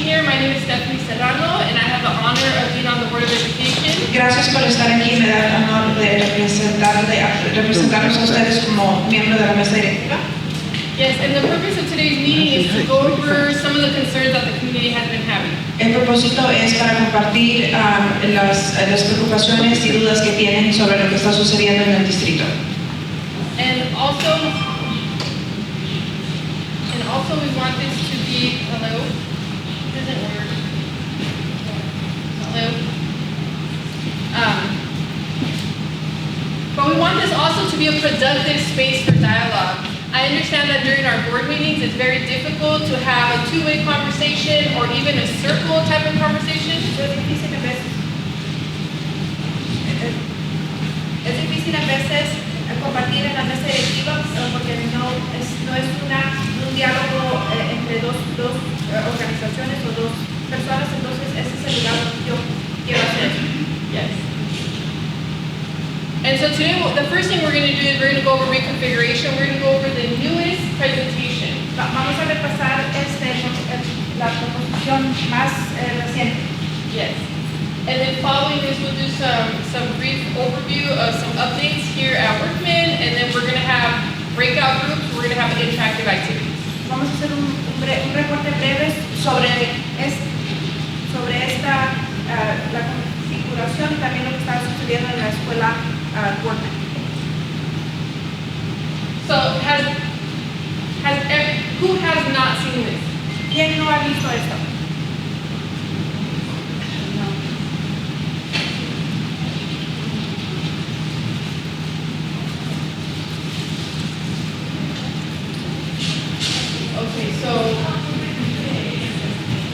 here. My name is Serrano, and I have the honor of being on the Board of Education. Gracias por estar aquí. Me da el honor de representarlos a ustedes como miembro de la mesa directiva. Yes, and the purpose of today's meeting is to go over some of the concerns that the community has been having. El propósito es para compartir las preocupaciones y dudas que tienen sobre lo que está sucediendo en el distrito. And also we want this to be, hello? It doesn't work. Hello? But we want this also to be a productive space for dialogue. I understand that during our board meetings, it's very difficult to have a two-way conversation or even a circle type of conversation. Es difícil a veces compartir en la mesa directiva porque no es un diálogo entre dos organizaciones o dos personas, entonces ese es el lugar donde yo quiero hacer. Yes. And so today, the first thing we're going to do is we're going to go over reconfiguration. We're going to go over the newest presentation. Vamos a repasar la proposición más reciente. Yes. And then following this, we'll do some brief overview of some updates here at Workman, and then we're going to have breakout groups. We're going to have interactive activities. Vamos a hacer un reporte breve sobre esta la configuración y también lo que está sucediendo en la escuela Workman. So who has not seen this? ¿Quién no ha visto esto? Okay, so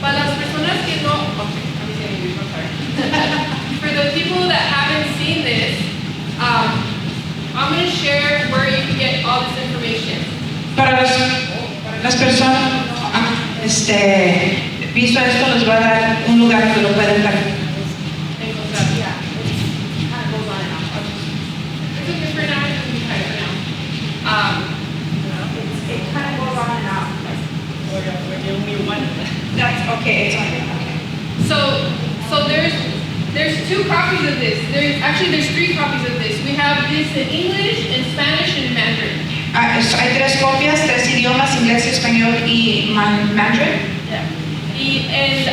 para las personas que no, okay, I'm sorry. For the people that haven't seen this, I'm going to share where you can get all this information. Para las personas visto esto, les va a dar un lugar donde lo pueden ver. Encontrar, yeah. It kind of goes on and off. It's okay for now, it's okay for now. It kind of goes on and off. That's okay. It's okay. So there's two copies of this. There's three copies of this. We have this in English, in Spanish, and Mandarin. Hay tres copias, tres idiomas, inglés, español y mandarin. Yeah. And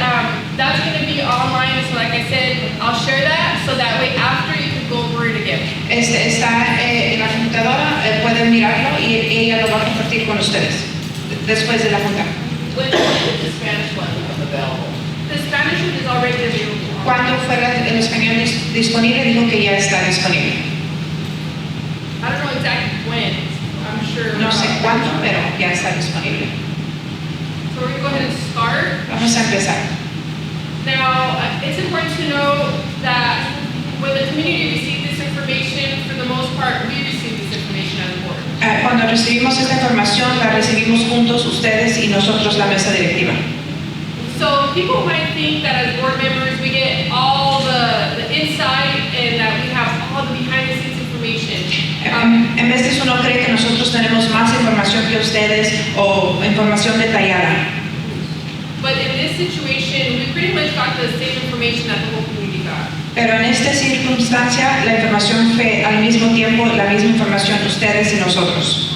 that's going to be online. So like I said, I'll share that so that way after you can go over it again. Está en la computadora, pueden mirarlo y ella lo va a compartir con ustedes después de la junta. When is the Spanish one available? The Spanish one is already available. Cuando fuera el español disponible, dijo que ya está disponible. I don't know exactly when. I'm sure. No sé cuándo, pero ya está disponible. So we're going to go ahead and start. Vamos a empezar. Now, it's important to know that when the community received this information, for the most part, we received this information as a board. Cuando recibimos esta información, la recibimos juntos, ustedes y nosotros, la mesa directiva. So people might think that as board members, we get all the insight and that we have all the behind-the-scenes information. En vez de eso, no cree que nosotros tenemos más información que ustedes o información detallada. But in this situation, we pretty much got the same information that the whole community got. Pero en esta circunstancia, la información fue al mismo tiempo la misma información de ustedes y nosotros.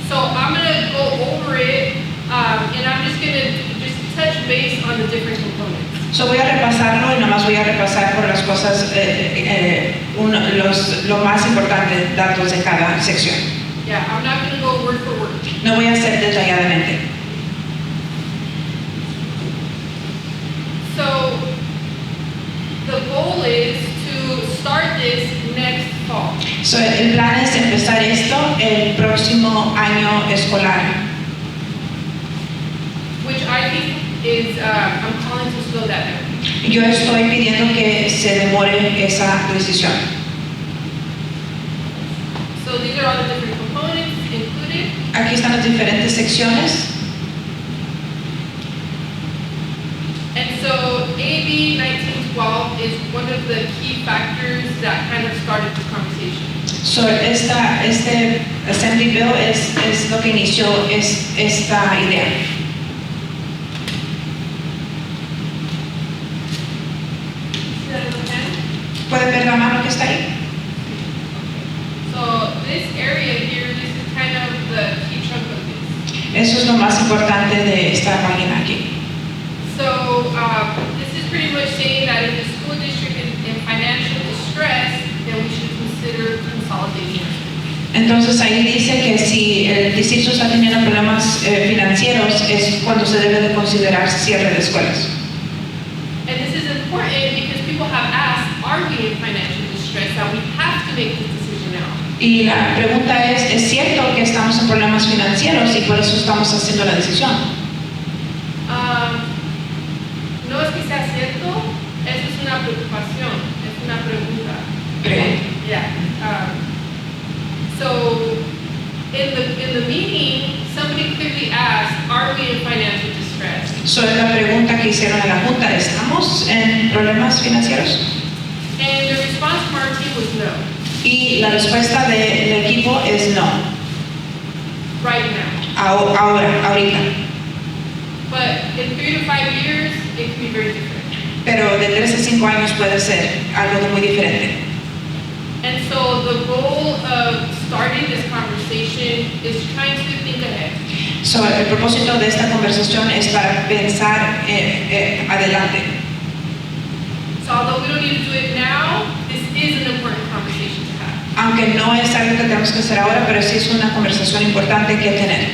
So I'm going to go over it, and I'm just going to touch base on the different components. So voy a repasarlo y nomás voy a repasar por las cosas, lo más importante, datos de cada sección. Yeah, I'm not going to go word for word. No voy a hacer detalladamente. So the goal is to start this next fall. So el plan es empezar esto el próximo año escolar. Which I think is, I'm calling to slow that down. Yo estoy pidiendo que se demore esa decisión. So these are all the different components included. Aquí están las diferentes secciones. And so AB 1912 is one of the key factors that kind of started the conversation. So este Assembly Bill es lo que inició esta idea. ¿Pueden ver la mano que está ahí? So this area here, this is kind of the key chunk of this. Eso es lo más importante de esta página aquí. So this is pretty much saying that if the school district is in financial distress, then we should consider consolidation. Entonces ahí dice que si el distrito está teniendo problemas financieros es cuando se debe de considerar cierre de escuelas. And this is important because people have asked, are we in financial distress, that we have to make this decision now? Y la pregunta ¿es cierto que estamos en problemas financieros y por eso estamos haciendo la decisión? No es que sea cierto, eso es una preocupación, es una pregunta. Pregunta. Yeah. So in the meeting, somebody clearly asked, are we in financial distress? So es la pregunta que hicieron en la Junta, ¿estamos en problemas financieros? And the response from our team was no, Y la respuesta del equipo es no, right now. ahorita. But in 3 to 5 years, it can be very different. Pero de 3 a 5 años puede ser algo muy diferente. And so the goal of starting this conversation is trying to think ahead. So, el propósito de esta conversación es para pensar adelante. So although we don't need to do it now, this is an important conversation to have. Aunque no es algo que tenemos que hacer ahora, pero sí es una conversación importante que tener.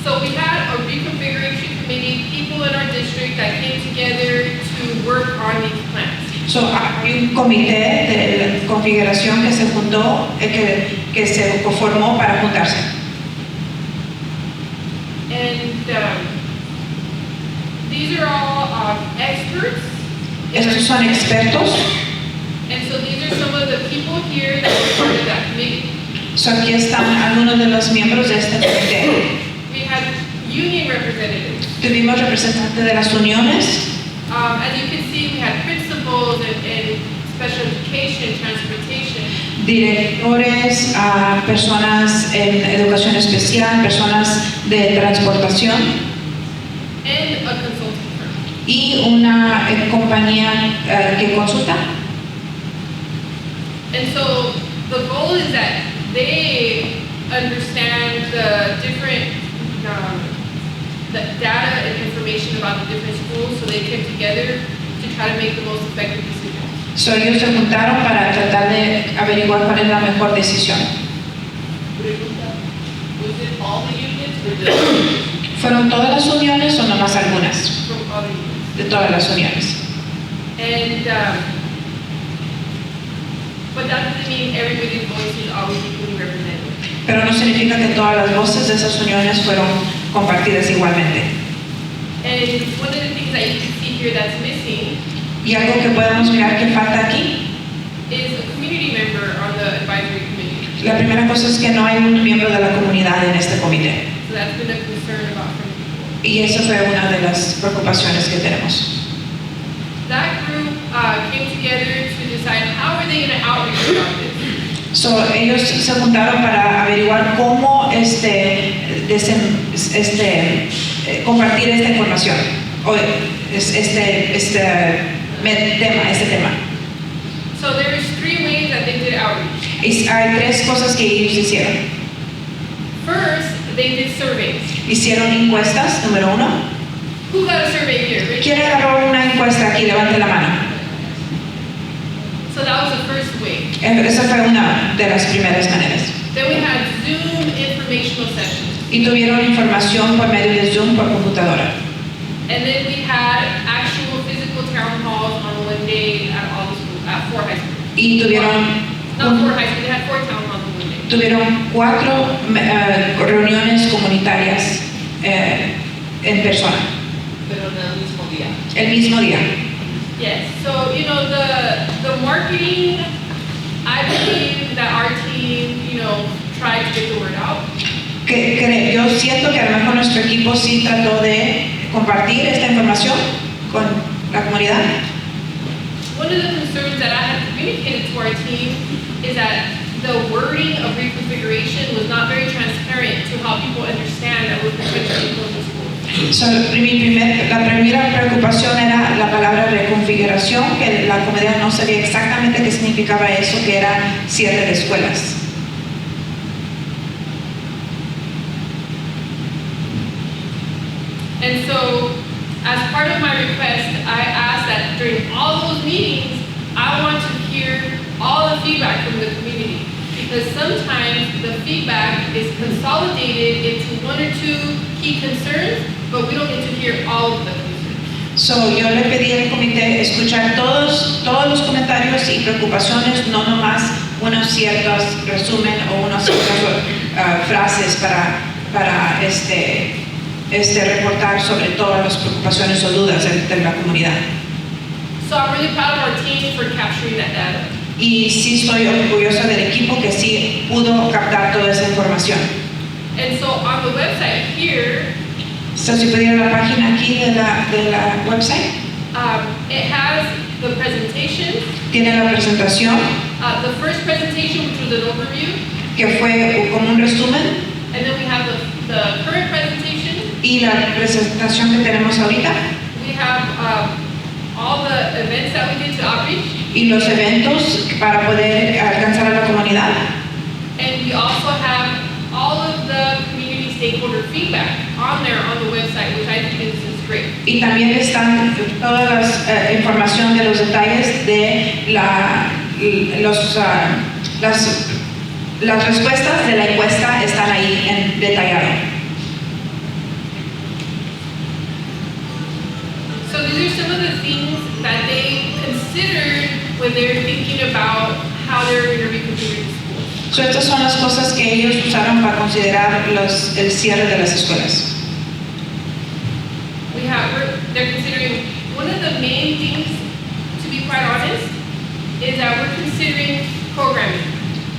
So we had a reconfiguration committee, people in our district that came together to work on these plans. So, hay un comité de configuración que se juntó, que se formó para juntarse. And these are all experts. Estos son expertos. And so these are some of the people here that were part of that committee. So, aquí están algunos de los miembros de este comité. We had union representatives. Tuvimos representantes de las uniones. As you can see, we had principals and special education, transportation. Directores, personas en educación especial, personas de transportación And a consulting firm. y una compañía que consulta. And so the goal is that they understand the different the data and information about the different schools, so they came together to try to make the most effective decision. So, ellos se juntaron para tratar de averiguar cuál es la mejor decisión. Was it all the unions or just? ¿Fueron todas las uniones o nomás algunas? From other unions. De todas las uniones. And but that doesn't mean everybody's voice is always equally represented. Pero no significa que todas las voces de esas uniones fueron compartidas igualmente. And one of the things that you can see here that's missing Y algo que podemos mirar que falta aquí, is a community member on the advisory committee. la primera cosa es que no hay un miembro de la comunidad en este comité. So that's been a concern about some people. Y esa fue una de las preocupaciones que tenemos. That group came together to decide how are they going to outreach about this. So, ellos se juntaron para averiguar cómo compartir esta información, o este tema. So there's 3 ways that they did outreach. Y hay 3 cosas que ellos hicieron. First, they did surveys. Hicieron encuestas, número 1. Who got a survey here? Raise ¿Quién your hand. agarró una encuesta aquí? Levante la mano. So that was the first way. Esa fue una de las primeras maneras. Then we had Zoom informational sessions. Y tuvieron información por medio de Zoom por computadora. And then we had actual physical town halls on one day at all the schools, at 4 high schools. Y tuvieron Not 4 high schools, they had 4 town halls on one day. Tuvieron 4 reuniones comunitarias en persona, Pero en el mismo día. el mismo día. Yes, so you know the marketing, I believe that our team, tried to get the word out. Yo siento que a lo mejor nuestro equipo sí trató de compartir esta información con la comunidad. One of the concerns that I had communicated to our team is that the wording of reconfiguration was not very transparent to how people understand that we're potentially closing schools. La primera preocupación era la palabra reconfiguración, que la comunidad no sabía exactamente qué significaba eso, que era cierre de escuelas. And so, as part of my request, I asked that during all those meetings, I want to hear all the feedback from the community. Because sometimes the feedback is consolidated into one or two key concerns, but we don't get to hear all of the concerns. So, yo le pedí al comité escuchar todos los comentarios y preocupaciones, no nomás unos ciertos resumen o unas ciertas frases para reportar sobre todas las preocupaciones o dudas de la comunidad. So I'm really proud of our team for capturing that data. Y sí estoy orgullosa del equipo que sí pudo captar toda esa información. And so on the website here, So, si pudiera la página aquí de la website, it has the presentation, tiene la presentación, the first presentation, which was an overview, que fue como un resumen, and then we have the current presentation. y la presentación que tenemos ahorita, We have all the events that we did to outreach, y los eventos para poder alcanzar a la comunidad. and we also have all of the community stakeholder feedback on there on the website, which I think is great. Y también están todas las información de los detalles de las respuestas de la encuesta están ahí en detallado. So these are some of the things that they considered when they're thinking about how they're going to reconfigure the schools. So, estas son las cosas que ellos usaron para considerar el cierre de las escuelas. They're considering, one of the main things, to be quite honest, is that we're considering programming.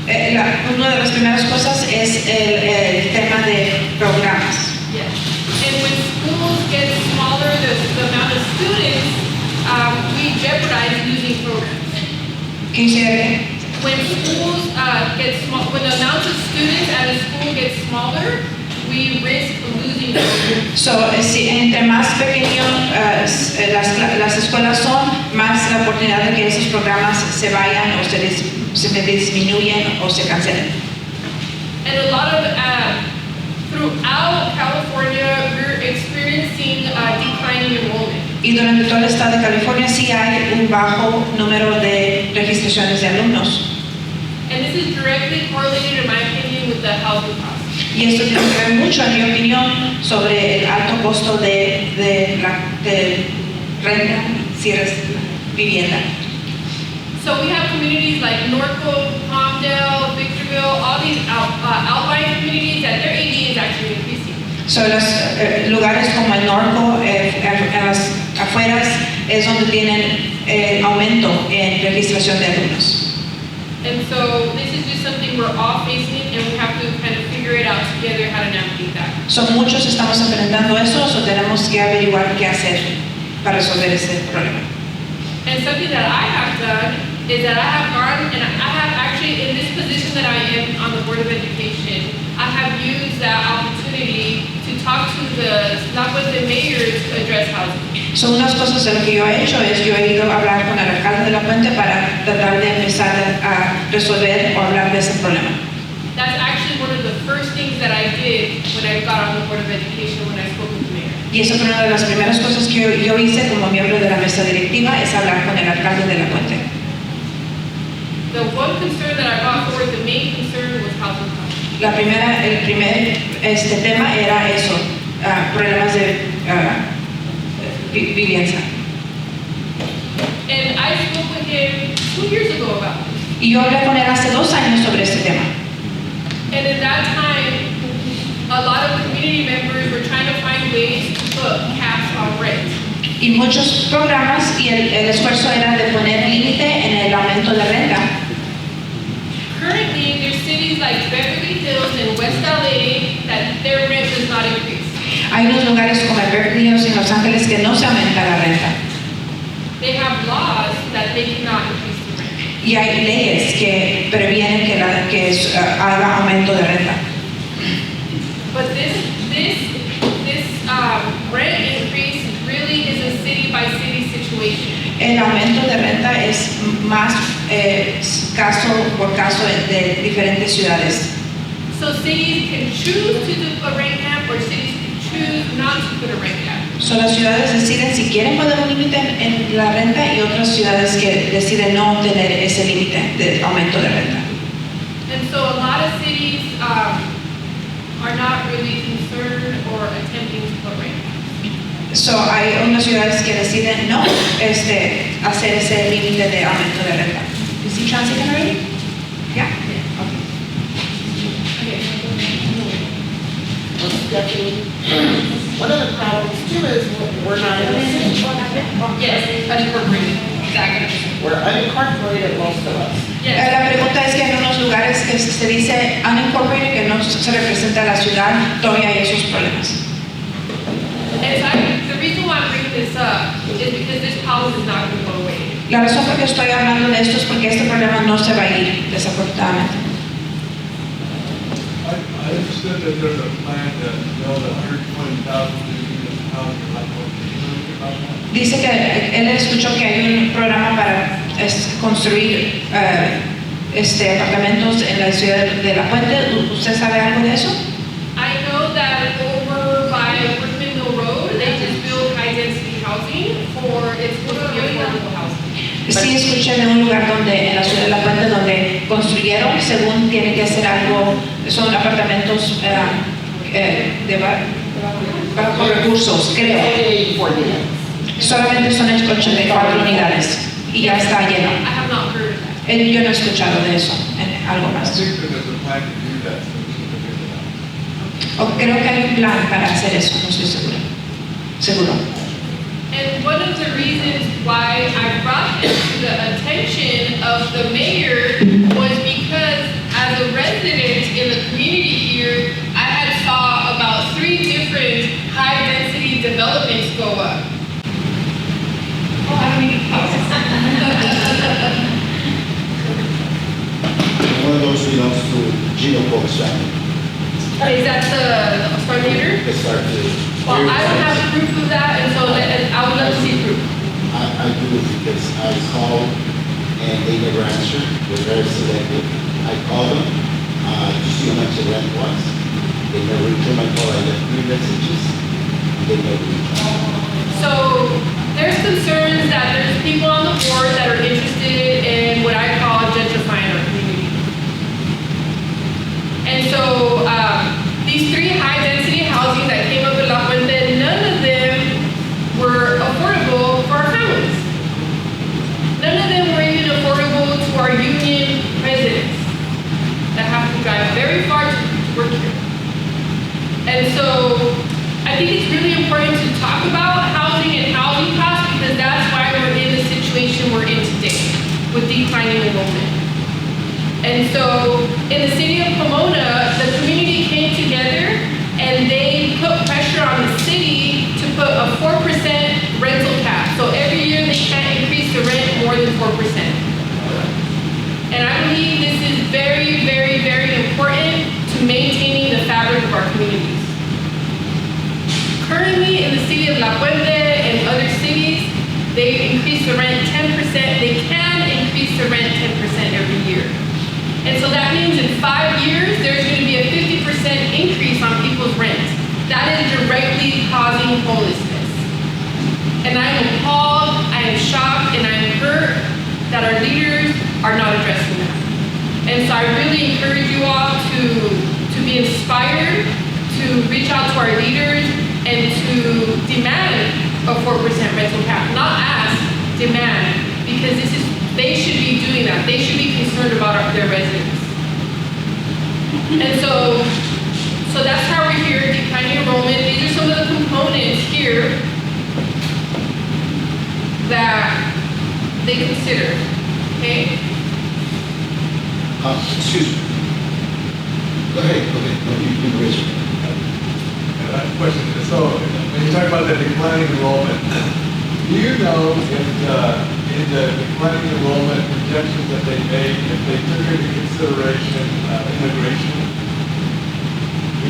Una de las primeras cosas es el tema de programas. Yes. And when schools get smaller, the amount of students, we jeopardize losing programs. ¿Qué dice? When schools get small, when the amount of students at a school gets smaller, we risk losing programs. So, entre más pequeños las escuelas son, más la oportunidad de que esos programas se vayan o se disminuyen o se cancelen. And a lot of, throughout California, we're experiencing declining enrollment. Y durante todo el estado de California sí hay un bajo número de registraciones de alumnos. And this is directly correlated, in my opinion, with the housing costs. Y esto tiene que ver mucho, en mi opinión, sobre el alto costo de renta, si eres vivienda. So we have communities like Norco, Palmdale, Victorville, all these outlying communities that their AD is actually increasing. So, los lugares como el Norco, en las afueras, es donde tienen aumento en registración de alumnos. And so this is just something we're all facing, and we have to kind of figure it out together how to navigate that. So, muchos estamos enfrentando eso, o tenemos que averiguar qué hacer para resolver ese problema. And something that I have done is that I have gone, and I have actually, in this position that I am on the Board of Education, I have used that opportunity to talk to the mayors to address housing. So, unas cosas de lo que yo he hecho es, yo he ido a hablar con el alcalde de La Puente para tratar de empezar a resolver o hablar de ese problema. That's actually one of the first things that I did when I got on the Board of Education, when I spoke with the mayor. Y eso fue una de las primeras cosas que yo hice como miembro de la mesa directiva, es hablar con el alcalde de La Puente. The one concern that I brought forward, the main concern was housing costs. El primer tema era eso, problemas de vivienda. And I spoke with him 2 years ago about this. Y yo hablé con él hace 2 años sobre este tema. And at that time, a lot of community members were trying to find ways to put caps on rent. Y muchos programas y el esfuerzo era de poner límite en el aumento de renta. Currently, there's cities like Beverly Hills and West LA that their rent does not increase. Hay unos lugares como Beverly Hills y Los Ángeles que no se aumenta la renta. They have laws that they cannot increase the rent. Y hay leyes que previenen que haga aumento de renta. But this el aumento de renta es más caso por caso de diferentes ciudades. So cities can choose to do a rent cap, or cities can choose not to put a rent cap. So, las ciudades deciden si quieren poner un límite en la renta y otras ciudades que deciden no tener ese límite de aumento de renta. And so a lot of cities are not really concerned or attempting to put rent caps. So, hay unas ciudades que deciden no hacer ese límite de aumento de renta. Is he translating already? Yeah? Okay. One of the problems too is we're not in the city. Yes, unincorporated, exactly. We're unincorporated, most of us. Yes. La pregunta es que en unos lugares que se dice unincorporated, que no se representa la ciudad, todavía hay esos problemas. And so the reason why I'm bringing this up is because this problem is not going to go away. La razón por que estoy hablando de esto es porque este problema no se va a ir, desafortunadamente. I understood that there's a plan to build 120,000 new units of housing, like what you about that? Dice que él escuchó que hay un programa para construir apartamentos en la ciudad de La Puente. ¿Usted sabe algo de eso? I know that over by Workman Road, they just built high-density housing for, it's supposed to be affordable housing. Sí, escuché de un lugar donde, en la ciudad de La Puente, donde construyeron, según tiene que hacer algo, son apartamentos de bajos recursos, creo. Solamente son 84 unidades y ya está lleno. I have not heard of that. Yo no he escuchado de eso, algo I más. think that there's a plan to do that, so we need to figure it out. O creo que hay un plan para hacer eso, no estoy seguro. And one of the reasons why I brought this to the attention of the mayor was because as a resident in the community here, I had saw about 3 different high-density developments go up. Oh, I don't need to pause. One of those belongs to Gill folks, Is that the front meter? they start to. Well, I don't have proof of that, and so I would love to see proof. I do because I called and they never answered, they're very selective. I called them, to see how much the rent was. They never returned my call, I left 3 messages, they never returned. So there's concerns that there's people on the board that are interested in what I call gentrifying our community. And so these 3 high-density housing that came up in La Fuente, none of them were affordable for our families. None of them were even affordable to our union residents that have to drive very far to work here. And so I think it's really important to talk about housing and housing costs because that's why we're in the situation we're in today with declining enrollment. And so in the city of Pomona, the community came together and they put pressure on the city to put a 4% rental cap. So every year they can't increase the rent more than 4%. And I believe this is very, very, very important to maintaining the fabric of our communities. Currently in the city of La Puente and other cities, they increase the rent 10%. They can increase the rent 10% every year. And so that means in 5 years, there's going to be a 50% increase on people's rent. That is directly causing homelessness. And I am appalled, I am shocked, and I am hurt that our leaders are not addressing that. And so I really encourage you all to be inspired, to reach out to our leaders, and to demand a 4% rental cap. Not ask, demand, because they should be doing that. They should be concerned about their residents. And so that's how we're here, declining enrollment. These are some of the components here that they consider, okay? Excuse me. Go ahead, no, you can raise your hand. I have a question. So when you talk about the declining enrollment, do you know if in the declining enrollment projections that they made, if they took into consideration immigration?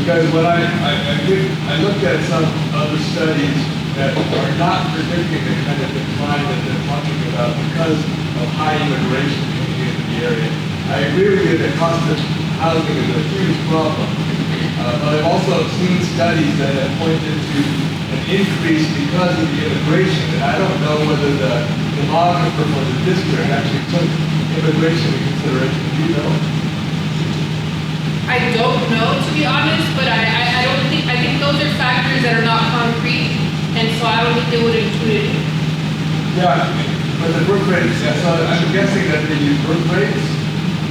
Because when I looked at some other studies that are not predicting the kind of decline that they're talking about because of high immigration coming into the area. I agree with you that cost of housing is a huge problem, but I've also seen studies that have pointed to an increase because of the immigration, and I don't know whether the demographer for the district actually took immigration into consideration. Do you know? I don't know, to be honest, but I don't think, I think those are factors that are not concrete, and so I don't think they would include it. Yeah, but the birth rates, so I'm guessing that they use birth rates?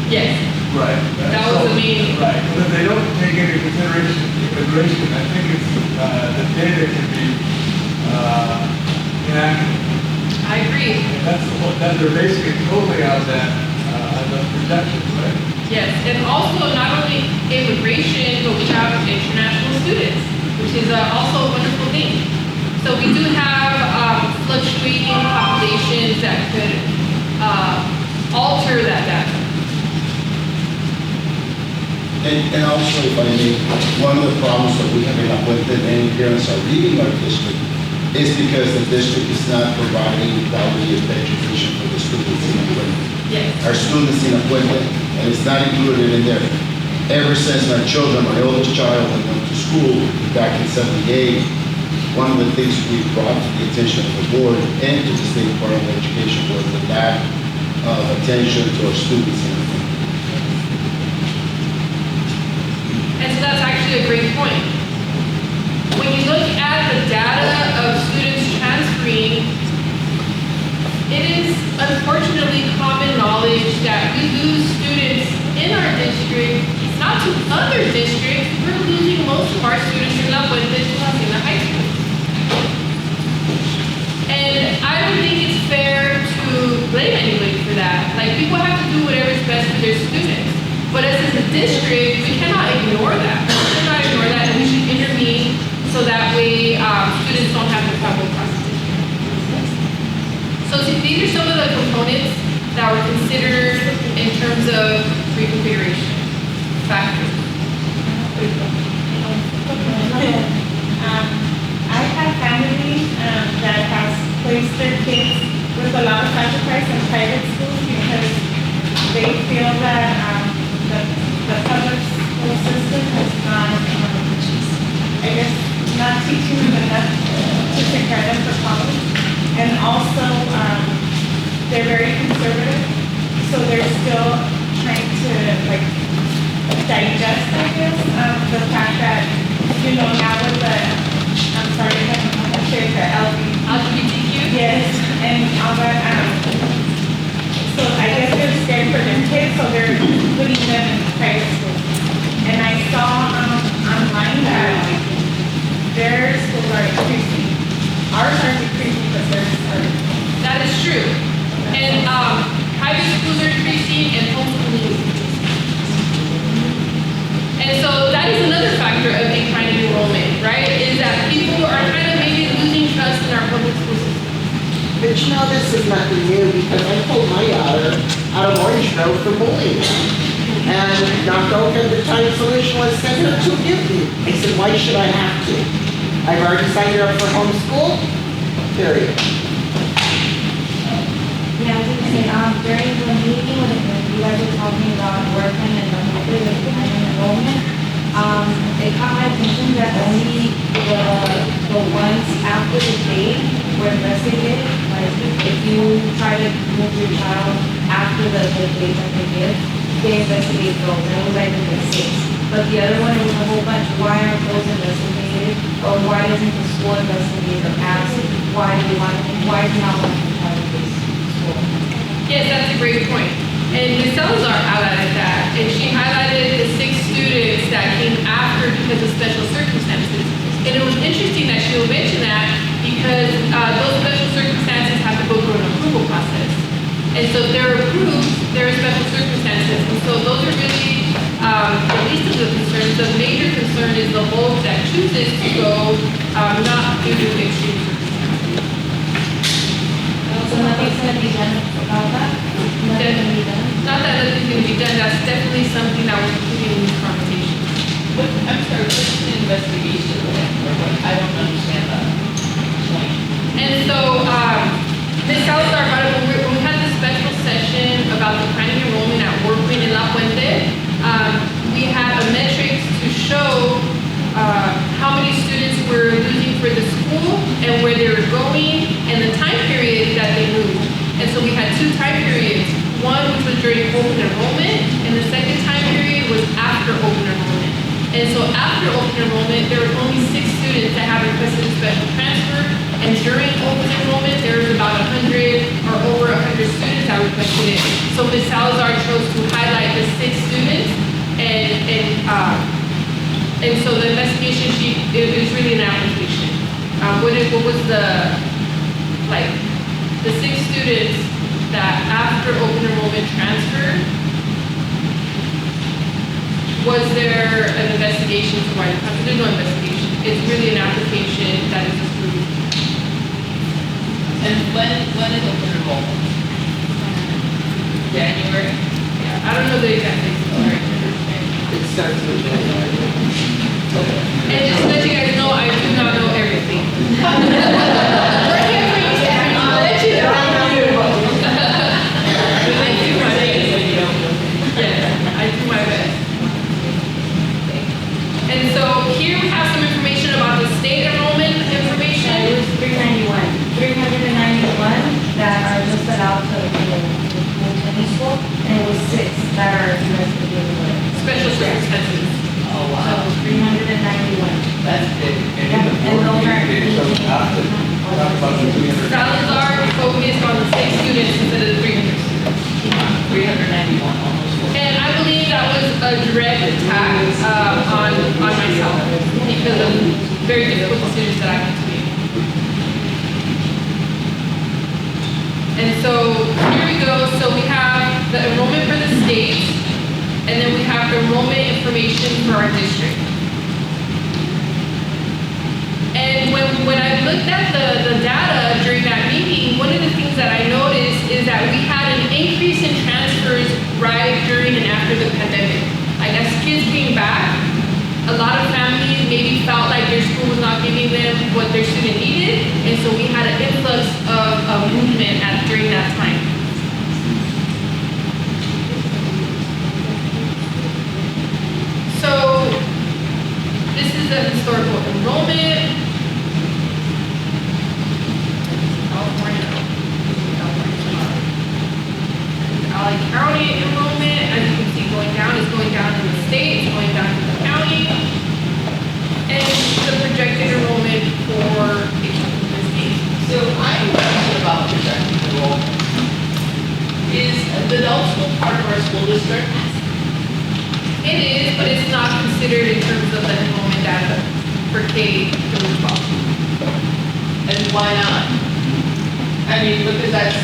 Yes, Right. that was the main. Right, but if they don't take into consideration immigration, I think it's, the data can be, inaccurate. I agree. And that's the whole, that they're basing it totally on that, on those projections, right? Yes, and also not only immigration, but we have international students, which is also a wonderful thing. So we do have fluctuating populations that could alter that data. And also, if I may, one of the problems that we have in Apuente, many parents are leaving our district, is because the district is not providing quality of education for the students in Apuente. Yes. Our students in Apuente, and it's not included in there. Ever since my children, my oldest child, had went to school back in '78, one of the things we brought to the attention of the board and to the State Department of Education was the lack of attention to our students in Apuente. And so that's actually a great point. When you look at the data of students transferring, it is unfortunately common knowledge that we lose students in our district, not to other districts. We're losing most of our students in La Puente to Hacienda High School. And I don't think it's fair to blame anybody for that. Like, people have to do whatever's best for their students. But as a district, we cannot ignore that. We cannot ignore that, and we should intervene so that way students don't have to travel across the district. So these are some of the components that were considered in terms of reconfiguration factors. I have family that has placed their kids with a lot of sacrifice in private schools because they feel that the public school system is not, I guess, not teaching them enough to prepare them for college. And also, they're very conservative, so they're still trying to like digest, I guess, the fact that, you know, now with the, I'm sorry, I'm sure the LGBTQ? Yes, and all that, so I guess they're scared for their kids, so they're putting them in private schools. And I saw online that their schools are increasing. Ours are decreasing, but theirs are. That is true. And private schools are increasing and homeschooling is increasing. And so that is another factor of declining enrollment, right? Is that people are kind of maybe losing trust in our public school system. But you know, this is nothing new because I pulled my daughter out of Orangeville for bullying. And Dr. Oak at the time solution was send her to Gill. I said, why should I have to? I've already signed her up for homeschool, period. Yeah, I was gonna say, during the meeting when you guys were talking about Workman and the method of declining enrollment, it caught my attention that only the ones after the date were investigated. Like, if you try to move your child after the date that they give, they investigate those, and it was like the 6. But the other one, it was a whole bunch. Why aren't those investigated? Or why doesn't the school investigate or ask why do you not want to try this school? Yes, that's a great point. And Ms. Salazar highlighted that, and she highlighted the 6 students that came after because of special circumstances. And it was interesting that she would mention that because those special circumstances have to go through an approval process. And so if they're approved, there are special circumstances. And so those are really the least of the concerns. The major concern is the whole that chooses to go not due to extreme circumstances. So nothing's gonna be done about that? Nothing's gonna be done? Not that nothing's going to be done, that's definitely something that we're including in this conversation. I'm sorry, what's an investigation? Or what? I don't understand that. And so after open enrollment, there were only 6 students that have requested a special transfer. And during open enrollment, there was about 100 or over 100 students that requested it. So Ms. Salazar chose to highlight the 6 students and so the investigation sheet is really an application. What was the 6 students that after open enrollment transferred, was there an investigation to why the transfer? There's no investigation. It's really an application that is approved. And when is open enrollment? January? Yeah, I don't know the exact date. Sorry. It starts in January. And just to let you guys know, I do not know everything. We're here for you, Sarah. I'll let you know. I do my best. Yes, I do my best. And so here we have some information about the state enrollment It information. was 391 that are just allowed to any school, and it was 6 that are investigated. Special circumstances. Oh, So wow. 391. That's big. And in the board meeting, they chose not to talk about the 300. Salazar focused on the 6 students instead of the 300 students. 391, almost. And I believe that was a direct attack on myself because of very difficult decisions that I had to make. And so here we go. So we have the enrollment for the state, and then we have the enrollment information for our district. And when I looked at the data during that meeting, one of the things that I noticed is that we had an increase in transfers right during and after the pandemic. Like as kids came back, a lot of families maybe felt like their school was not giving them what their student needed, and so we had an influx of movement during that time. So this is the historical enrollment. LA County enrollment, as you can see, going down is going down in the state, it's going down in the county. And the projected enrollment for each of the states. So I have a question about projected enrollment. Is the adult school part of our school district? It is, but it's not considered in terms of the enrollment data for K through 12. And why not? I mean, because that's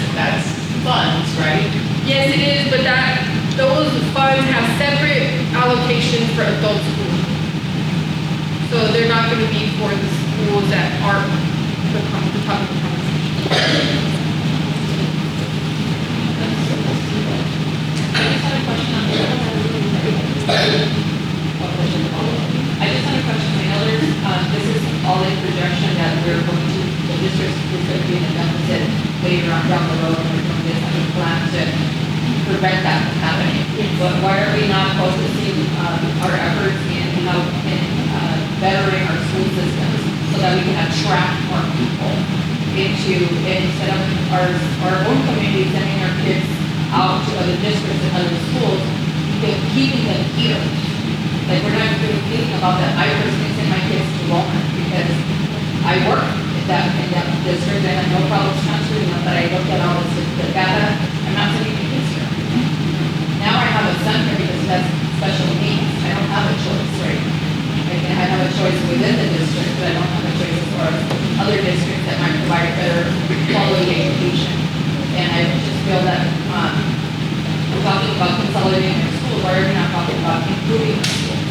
funds, right? Yes, it is, but those funds have separate allocations for adult schools. So they're not going to be for the schools that are the topic of the conversation. I just had a question on the I just had a question. I know this is all in projection that we're going to, the district is going to be in a deficit later on down the road, and we're going to have a plan to prevent that from happening. But why are we not focusing our efforts in bettering our school systems so that we can attract more people instead of our own community sending our kids out to other districts and other schools, keeping them here. Like we're not really thinking about that. I personally send my kids to Walmart because I work in that district and I have no problems transferring them, but I look at all the data. I'm not sending my kids here. Now I have a son here because he has special needs. I don't have a choice, right? I have a choice within the district, but I don't have a choice as far as other districts that might provide a better quality education. And I just feel that we're talking about consolidating our schools. Why are we not talking about improving our schools?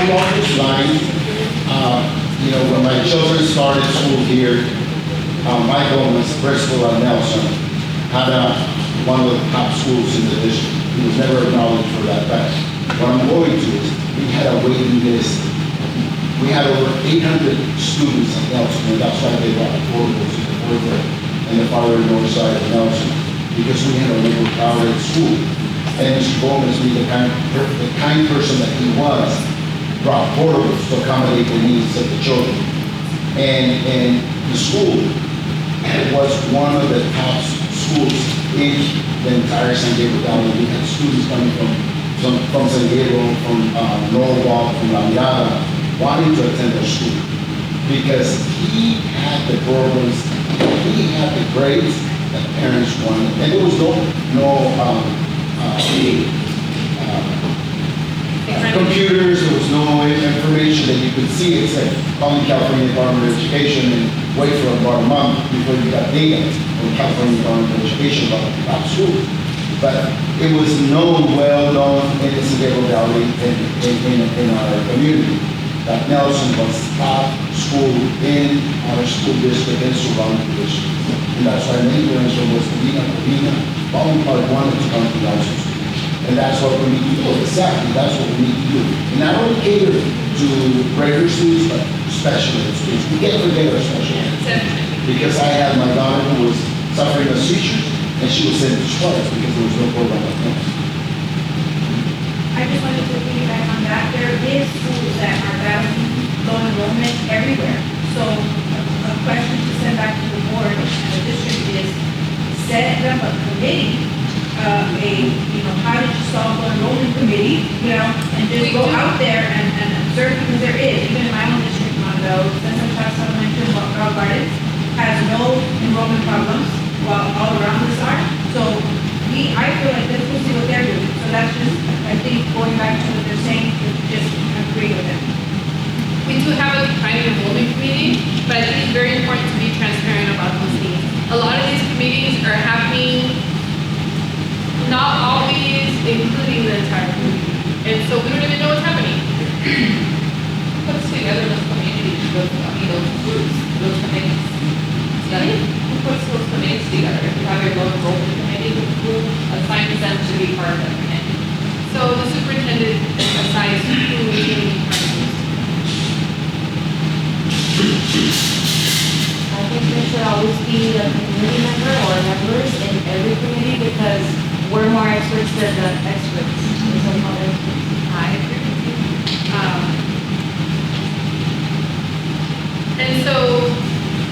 Along this line, when my children started school here, Michael was principal at Nelson, had one of the top schools in the district. He was never acknowledged for that fact. What I'm going to is, we had a waiting list. We had over 800 students at Nelson, and that's why they brought portables to the further and the farther north side of Nelson, because we had a overcrowded school. And Mr. Gomez, being the kind person that he was, brought portables to accommodate the needs of the children. And the school was one of the top schools in the entire San Diego Valley. We had students coming from San Diego, from Norwalk, from La Mirada, wanting to attend our school. Because he had the programs, he had the grades that parents wanted. And there was no computers, there was no information that you could see. It's like calling California Department of Education and wait for about a month before you got data from California Department of Education about school. But it was well known in the San Diego Valley in our community that Nelson was top school in our school district and surrounding districts. And that's why many parents from West Covina, following part one to come to Nelson School. And that's what we need to do, exactly, that's what we need to do. And not only cater to regular students, but special ed students. We can't forget our special ed. Because I had my daughter who was suffering a seizure, and she was sent to Suarez because there was no program like that. I just wanted to piggyback on that. There is schools that are battling low enrollment everywhere. So a question to send back to the board and the district is set up a committee, how did you solve the enrollment committee, and just go out there and observe, because there is, even in my own district, Mondo, Cesar Chavez Elementary, Walker Gardens, has no enrollment problems, while all around us are. So I feel like this will see what they're doing. So that's just, I think, going back to what they're saying, just agree with them. We do have a declining enrollment committee, but I think it's very important to be transparent about those things. A lot of these committees are happening, not always including the entire community. And so we don't even know what's happening. Puts together those communities, those groups, those committees. Who puts those committees together? If you have your local enrollment committee, who assigns them to be part of that committee? So the superintendent assigns who we can be part of this. I think there should always be a community member or members in every committee because we're more experts than the experts. I agree with you. And so,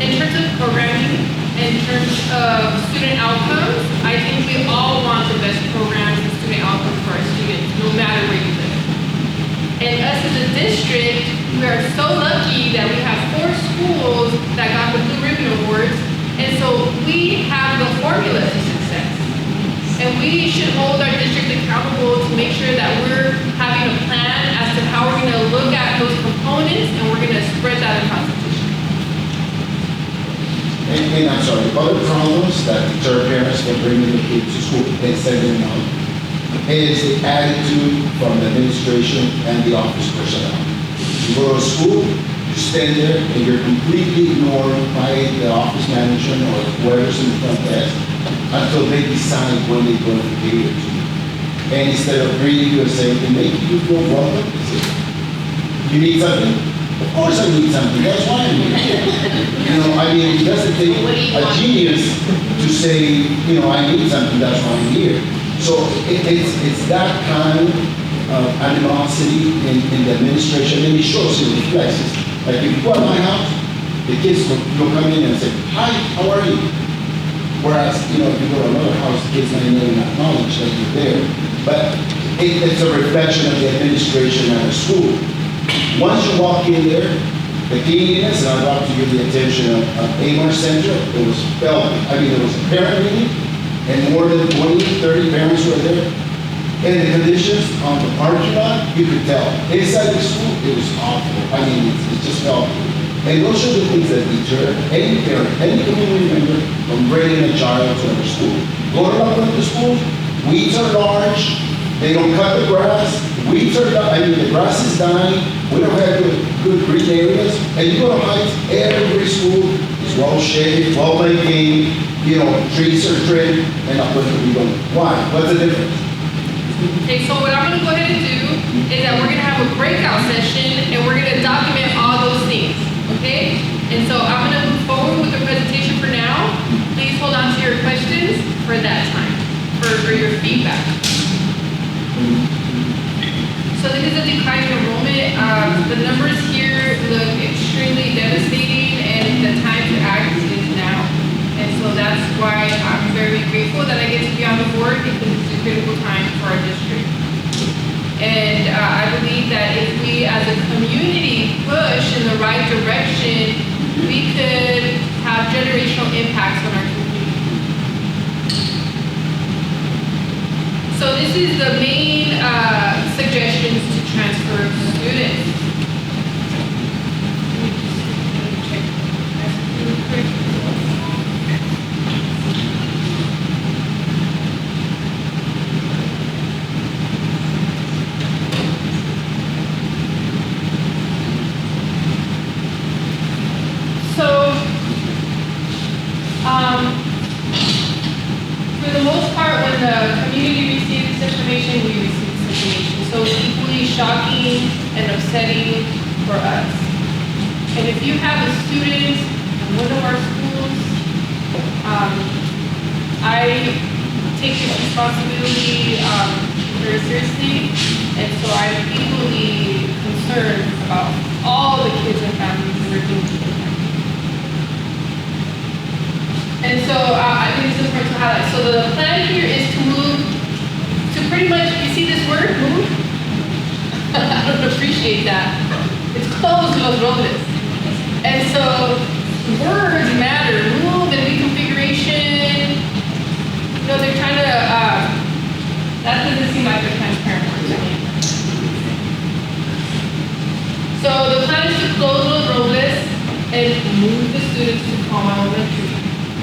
in terms of programming, in terms of student outcomes, I think we all want the best programs and student outcomes for our students, no matter where you live. And us as a district, we are so lucky that we have 4 schools that got the Blue Ribbon Awards, and so we have the formula to success. And we should hold our district accountable to make sure that we're having a plan as to how we're going to look at those components and we're going to spread that across the district. And I'm sorry, other problems that deter parents from bringing the kids to school and sending them out is the attitude from the administration and the office personnel. You go to school, you stand there, and you're completely ignored by the office manager or whoever's in the front desk until they decide when they're going to cater to you. And instead of greeting you and saying, and making you feel welcome, you need something? Of course I need something, that's why I'm here. It doesn't take a genius to say, I need something, that's why I'm here. So it's that kind of animosity in the administration, and it shows in reflexes. Like if you go to my house, the kids will come in and say, hi, how are you? Whereas, if you go to another house, the kids may not even acknowledge that you're there. But it's a reflection of the administration at the school. Once you walk in there, the cleanliness, and I brought to you the attention of Amar Center, it was felt, there was a parent meeting, and more than 20, 30 parents were there. And the conditions on the parking lot, you could tell. Inside the school, it was awful. It just felt. And those are the things that deter any parent, any community member from bringing a child to another school. Go to the schools, weeds are large, they don't cut the grass, weeds are dying, the grass is dying, we don't have good green areas, and you go to Heights, every school is well shaded, well maintained, trees are trimmed, and not what we don't. Why? What's the difference? Okay, so what I'm going to go ahead and do is that we're going to have a breakout session and we're going to document all those things, okay? And so I'm going to move forward with the presentation for now. Please hold on to your questions for that time, for your feedback. So this is a declining enrollment. The numbers here look extremely devastating and the time to act is now. And so that's why I'm very grateful that I get to be on the board because it's a critical time for our district. And I believe that if we as a community push in the right direction, we could have generational impacts on our community. So this is the main suggestions to transfer students. For the most part, when the community receives this information, we receive this information. So it's equally shocking and upsetting for us. And if you have a student in one of our schools, I take this responsibility very seriously, and so I'm equally concerned about all the kids and families that are being impacted. And so I think it's important to highlight. So the plan here is to move to pretty much, you see this word, move? I don't appreciate that. It's close los roles. And so words matter, move and reconfiguration. You know, they're trying to, that doesn't seem like a transparent word to me. So the plan is to close los roles and move the students to Palma Elementary.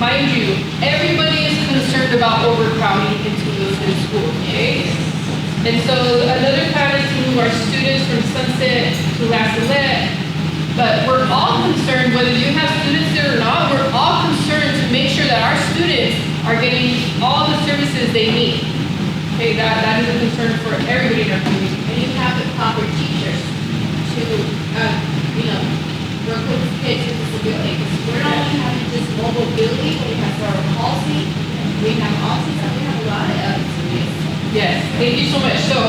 Mind you, everybody is concerned about overcrowding into those new schools, okay? And so another plan is to move our students from Sunset to La Salette, but we're all concerned, whether you have students there or not, we're all concerned to make sure that our students are getting all the services they need. Okay, that is a concern for everybody in our community. And you have the proper teachers to, work with kids with disabilities. We're not only having just mobile building, we have cerebral palsy, we have autism, we have a lot of other students. Yes, thank you so much. So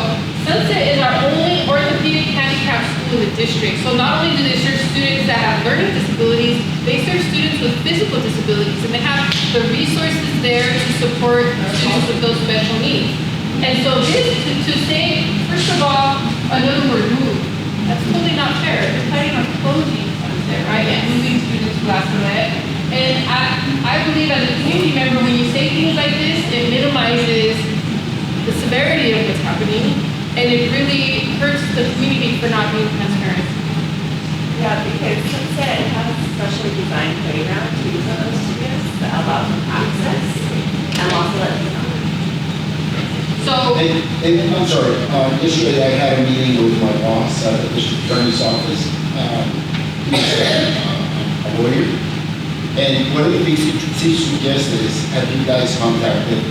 Sunset is our only orthopedic handicap school in the district. So not only do they serve students that have learning disabilities, they serve students with physical disabilities, and they have the resources there to support students with those special needs. And so this, to say, first of all, another word, move, that's totally not fair. They're planning on closing Sunset, right? And moving students to La Salette. And I believe as a community member, when you say things like this, it minimizes the severity of what's happening, and it really hurts the community for not being transparent. Yeah, because Sunset has a specially designed playground to use on those students that allows them access and also let them know. So, I'm sorry, yesterday I had a meeting with my boss at the district attorney's office. He's a lawyer. And one of the things he suggested is, have you guys contacted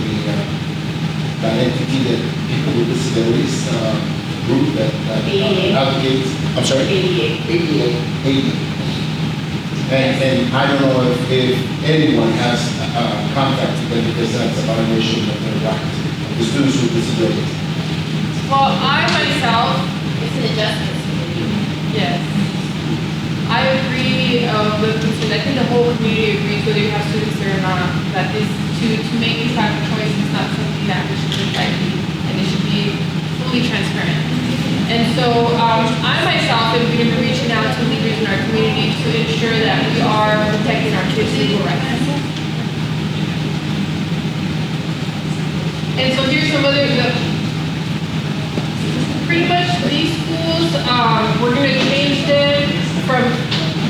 that entity that people with disabilities group that advocates? I'm sorry? 88. And I don't know if anyone has contacted them because that's a violation of their rights. The students with disabilities. well, I myself, It's an injustice. yes, I agree with Mr. I think the whole community agrees, whether you have students there or not, that this, to make these type of choices is not something that we should be fighting, and it should be fully transparent. And so I myself am going to be reaching out to leaders in our community to ensure that we are protecting our kids' legal rights. And so here's some other, pretty much these schools, we're going to change them from,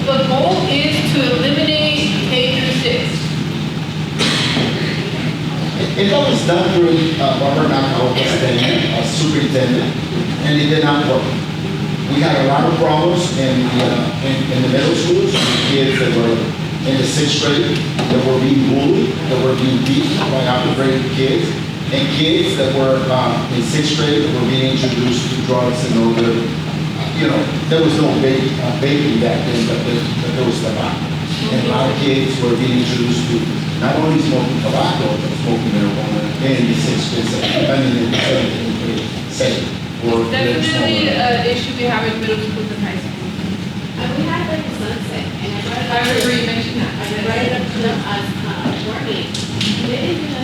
the goal is to eliminate K through 6. It was done during Barbara Nakaoka's tenure as superintendent, and it did not work. We had a lot of problems in the middle schools, with kids that were in the 6th grade, that were being bullied, that were being beaten by upper grade kids, and kids that were in 6th grade that were being introduced to drugs and all the, there was no vaping back then, but there was tobacco. And a lot of kids were being introduced to not only smoking tobacco, but smoking marijuana in the 6th grade, in the 7th grade setting. Definitely an issue we have in middle schools and high schools. And we have like a Sunset, and I I remember you mentioned that. read it up to them as warning. They didn't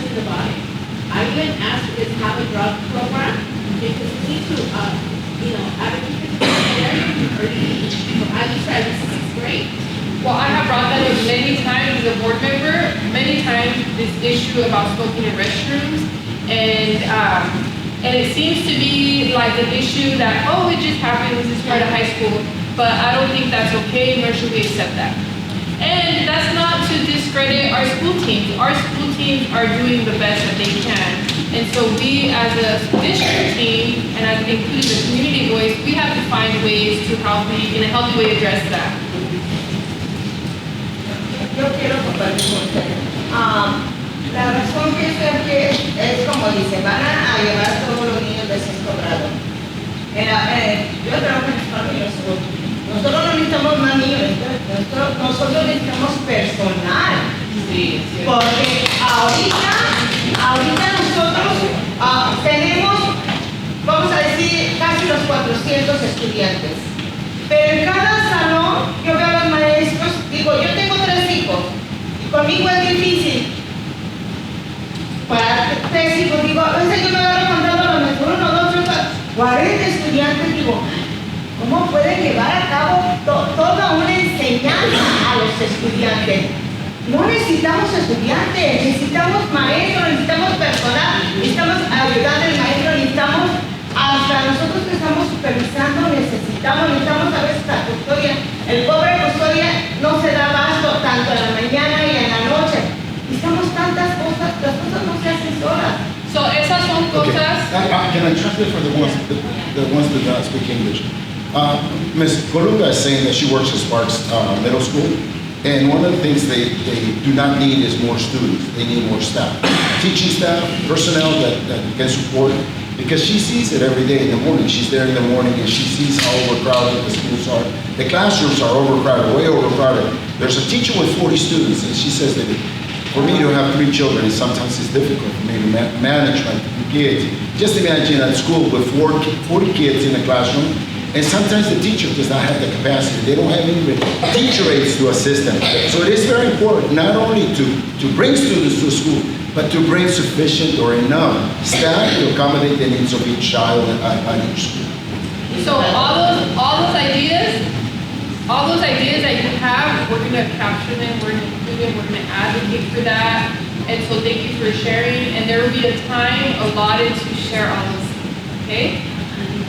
brought that up many times as a board member, many times, this issue about smoking in restrooms. And it seems to be like an issue that, oh, it just happens, it's part of high school. But I don't think that's okay, nor should we accept that. And that's not to discredit our school teams. Our school teams are doing the best that they can. And so we, as a district team, and as including the community voice, we have to find ways to in a healthy way, address that. Yo quiero compartir con ustedes. La razón que estoy aquí es como dice, van a llevar a todos los niños de sexto grado. Yo trabajo en Estados Unidos. Nosotros no necesitamos más niños, nosotros necesitamos personal. Sí, sí. Porque ahorita nosotros tenemos, vamos a decir, casi los 400 estudiantes. Pero en cada salón, yo veo a los maestros, digo, yo tengo 3 hijos, y conmigo es difícil. Para 3 hijos, digo, a veces yo me agarro contando a lo mejor 1, 2, 3, 40 estudiantes, digo, ¿cómo pueden llevar a cabo toda una enseñanza a los estudiantes? No necesitamos estudiantes, necesitamos maestros, necesitamos personal, necesitamos ayudar al maestro, necesitamos hasta nosotros que estamos supervisando, necesitamos a veces la custodia. El pobre custodia no se da abasto tanto en la mañana y en la noche. Necesitamos tantas cosas, las cosas no se hacen solas. So, esas son Okay. cosas. Can I translate for the ones that don't speak English? Ms. Colunga is saying that she works at Sparks Middle School, and one of the things they do not need is more students. They need more staff, teaching staff, personnel that can support. Because she sees it every day in the morning. She's there in the morning and she sees how overcrowded the schools are. The classrooms are overcrowded, way overcrowded. There's a teacher with 40 students, and she says that for me to have 3 children, sometimes it's difficult for me to manage my 2 kids. Just imagine at school with 40 kids in the classroom, and sometimes the teacher does not have the capacity. They don't have even teacher aides to assist them. So it is very important not only to bring students to school, but to bring sufficient or enough staff to accommodate the needs of each child at each school. So all those ideas that you have, we're gonna capture them, we're gonna include them, we're gonna advocate for that. And so thank you for sharing, and there will be a time allotted to share all those things, okay?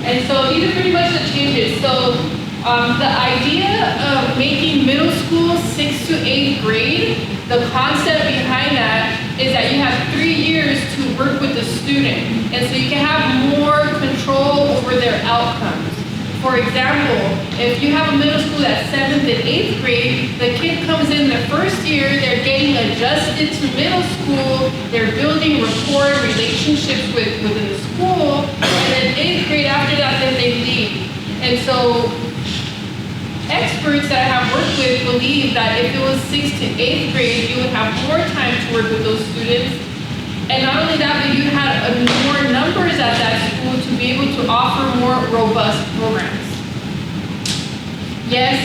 And so these are pretty much the changes. So the idea of making middle school 6th to 8th grade, the concept behind that is that you have 3 years to work with the student, and so you can have more control over their outcomes. For example, if you have a middle school that's 7th and 8th grade, the kid comes in the first year, they're getting adjusted to middle school, they're building rapport, relationships within the school, and then 8th grade after that, then they leave. And so experts that I have worked with believe that if it was 6th to 8th grade, you would have more time to work with those students. And not only that, but you had more numbers at that school to be able to offer more robust programs. Yes,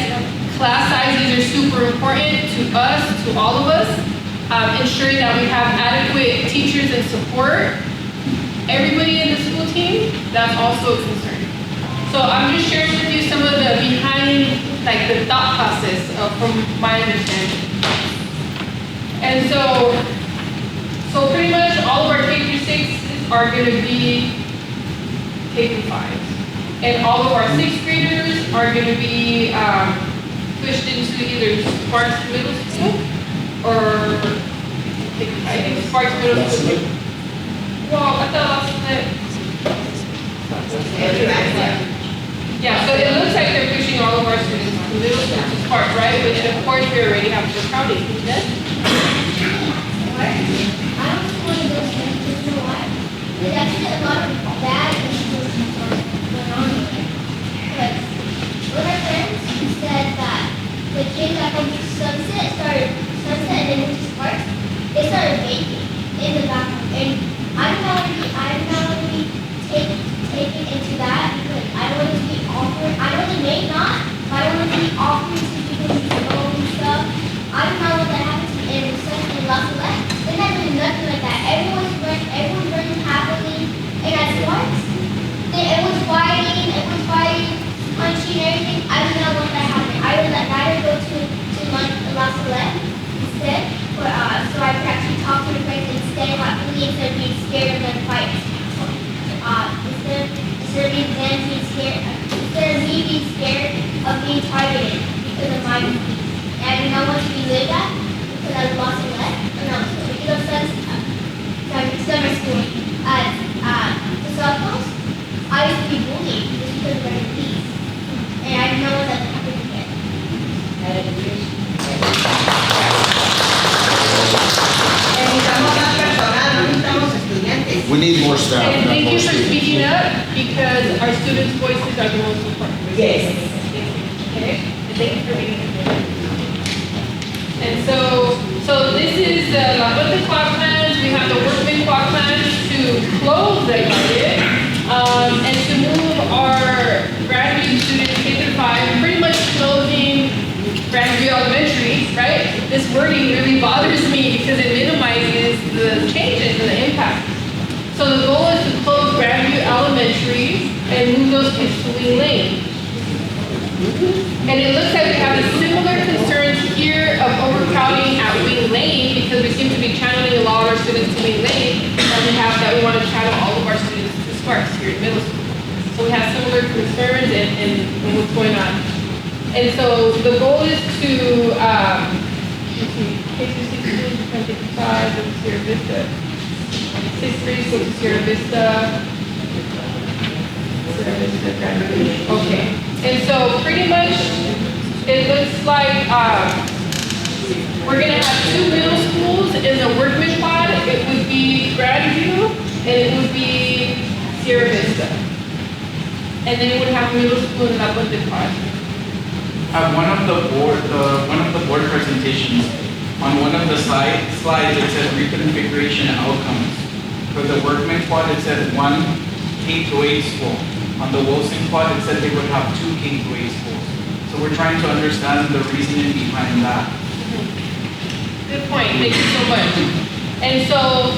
class sizes are super important to us, to all of us, ensuring that we have adequate teachers and support. Everybody in the school team, that's also a concern. So I'm just sharing with you some of the behind, like the thought process from my understanding. And so pretty much all of our K through 6s are going to be K through 5s. And all of our 6th graders are going to be pushed into either Sparks Middle School or I think Sparks Middle School. Well, I thought yeah, so it looks like they're pushing all of our students to middle school to Sparks, right? Which of course we already have the crowding. Yes? I don't want to go straight to the life. There's actually a lot of bad influences going on here. Because one of our friends said that the kids that come to Sunset and then went to Sparks, they started baking in the bathroom. And I'm not really taking into that because I don't want to be offering, I know they may not, but I don't want to be offering to people who know and stuff. I don't know what that happened to me in Sunset and La Salette. They're not doing nothing like that. Everyone's learning happily. And at Sparks, everyone's fighting, punching, everything. I do not want that happening. I would rather go to La me instead of being scared of them fights. Instead of being scared, instead of me being scared of being targeted because of my disease. And I did not want to be with that because I was lost and left. And I was making up sense. So I mixed up my schooling. The sophomores, I used to be bullied just because of my disease. And I didn't know what that happened again. Necesitamos más personal, no necesitamos estudiantes. We need more staff. And not thank more you for students. speaking up, because our students' voices are the most important. Yes. Okay, and thank you for being here. And so this is the La Puente quad plans, we have the Workman quad plans to close the budget, and to move our Grandview students K through 5, pretty much closing Grandview Elementary, right? This wording really bothers me because it minimizes the changes and the impact. So the goal is to close Grandview Elementary and move those kids to Wing Lane. And it looks like we have the similar concerns here of overcrowding at Wing Lane, because we seem to be channeling a lot of our students to Wing Lane, and we have that we want to channel all of our students to Sparks here in middle school. So we have similar concerns and what's going on. And so the goal is to, let's see, K through 6 schools, K through 5, go to Sierra Vista. 6th grade, go to Sierra Vista. Sierra Vista, graduation. Okay. And so pretty much, it looks like we're gonna have 2 middle schools in the Workman quad. It would be Grandview, and it would be Sierra Vista. And then it would have a middle school in La Puente quad. One of the board presentations, on one of the slides, it said reconfiguration outcomes. For the Workman quad, it said 1 K-8 school. On the Wilson quad, it said they would have 2 K-8 schools. So we're trying to understand the reasoning behind that. Good point, thank you so much. And so,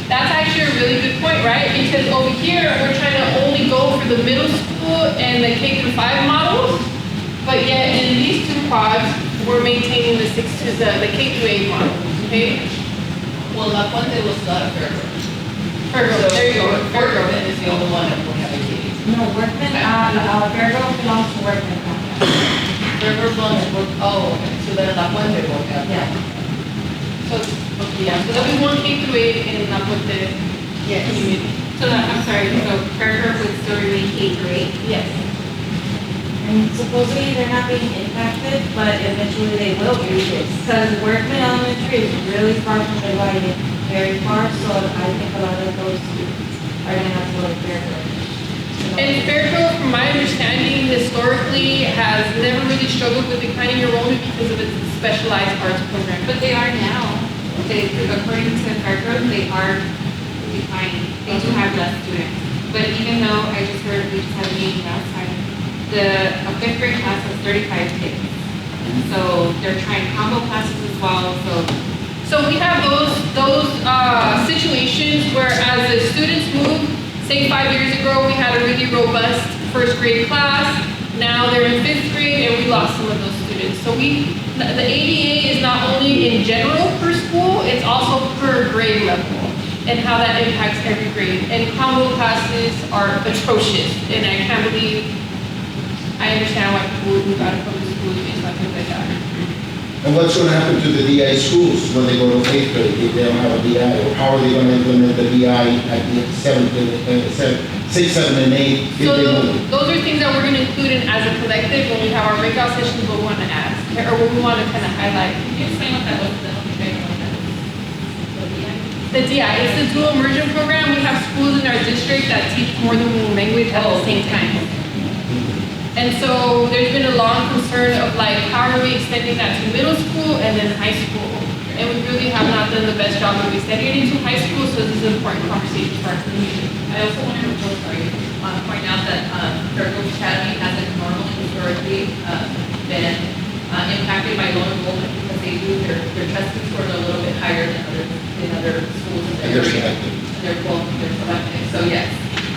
that's actually a really good point, right? Because over here, we're trying to only go for the middle school and the K through 5 models, but yet in these 2 quads, we're maintaining the K through 8 model, okay? Well, La Puente was not a Fairground. Perfect, there you go, Fairground is the only one that will have a K. No, Workman, Fairground belongs to Workman. Fairground belongs to oh, okay, so then La Puente will have. Yeah. So, okay, yeah, so there'll be 1 K through 8 in La Puente community. So that, I'm sorry, so Fairground would still remain K through 8? Yes. And supposedly they're not being impacted, but eventually they will be. Because Workman Elementary is really far from the light, very far, so I think a lot of those students are gonna have to go to Fairground. And Fairfield, from my understanding, historically has never really struggled with declining enrollment because of its specialized arts program. But they are now. According to Fairground, they are declining. They do have less students. But even though I just heard we just had a meeting last time, a 5th grade class has 35 kids. So they're trying combo classes as well, So we have those situations where as the students move, say 5 years ago, we had a really robust 1st grade class. Now they're in 5th grade and we lost some of those students. So the ADA is not only in general per school, it's also per grade level and how that impacts every grade. And combo classes are atrocious, and I can't believe, I understand why people would move out of public schools based on things like that. And what's going to happen to the DI schools when they go to 8th grade if they don't have a DI? Or how are they going to implement the DI at the 6, 7, and 8 if So they move? those are things that we're going to include in as a collective when we have our breakout sessions, what we want to ask, or what we want to kind of highlight. Can you explain what that was? The DI is the dual immersion program. We have schools in our district that teach more than one language at the same time. And so there's been a long concern of like, how are we extending that to middle school and then high school? And we really have not done the best job of extending it into high school, so this is an important conversation for our community. I also wanted to point out that Fairfield Academy hasn't normally historically been impacted by low enrollment because they do their testing score a little bit higher than other schools in And the they're area. selective. They're selective. So yes,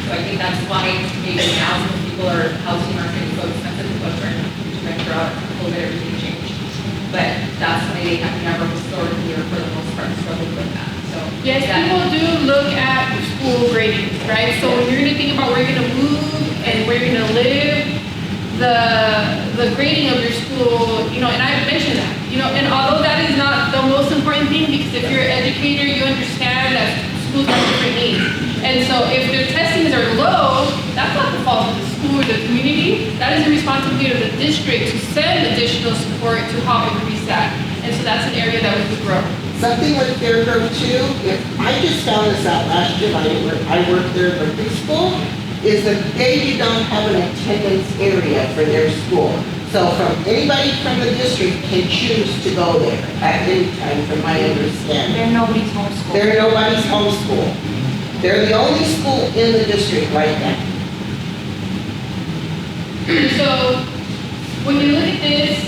so I think that's why maybe now some people are housing market is so expensive to trying to venture out a little bit everything changed. But that's why they have never historically or for the most part struggled with that. So Yes, that- people do look at school grading, right? So when you're gonna think about where you're gonna move and where you're gonna live, the grading of your school, you know, and I mentioned that, you know, and although that is not the most important thing, because if you're an educator, you understand that schools have different needs. And so if their testings are low, that's not the fault of the school or the community. That is the responsibility of the district to send additional support to help increase that. And so that's an area that we could grow. Something with Fairgrove too, if I just found this out last year, I worked there at the preschool, is that they do not have an attendance area for their school. So anybody from the district can choose to go there at any time, from my understanding. They're nobody's homeschool. They're nobody's homeschool. They're the only school in the district right now. So when you look at this,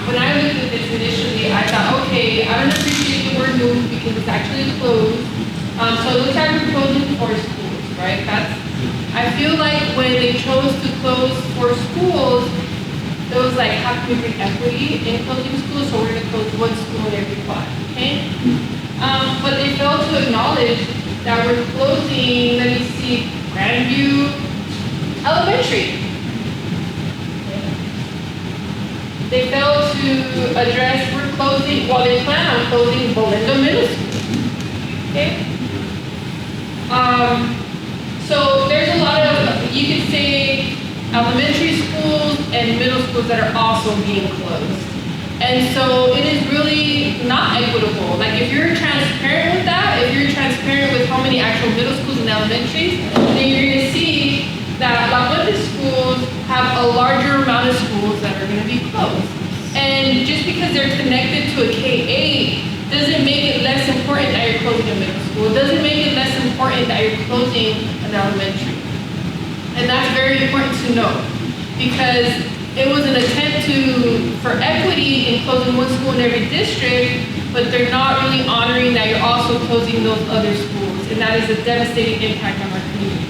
when I looked at this initially, I thought, okay, I don't appreciate the word move because it's actually closed. So it looks like we're closing 4 schools, right? I feel like when they chose to close 4 schools, it was like, how can we bring equity in closing schools? So we're gonna close 1 school in every quad, okay? But they failed to acknowledge that we're closing, let me see, Grandview Elementary. They failed to address, we're closing, well, they plan on closing Belinda Middle School, okay? So there's a lot of, you could say, elementary schools and middle schools that are also being closed. And so it is really not equitable. Like if you're transparent with that, if you're transparent with how many actual middle schools and elementaries, then you're gonna see that La Fuente schools have a larger amount of schools that are gonna be closed. And just because they're connected to a K-8 doesn't make it less important that you're closing a middle school. It doesn't make it less important that you're closing an elementary. And that's very important to know because it was an attempt for equity in closing 1 school in every district, but they're not really honoring that you're also closing those other schools. And that is a devastating impact on our community.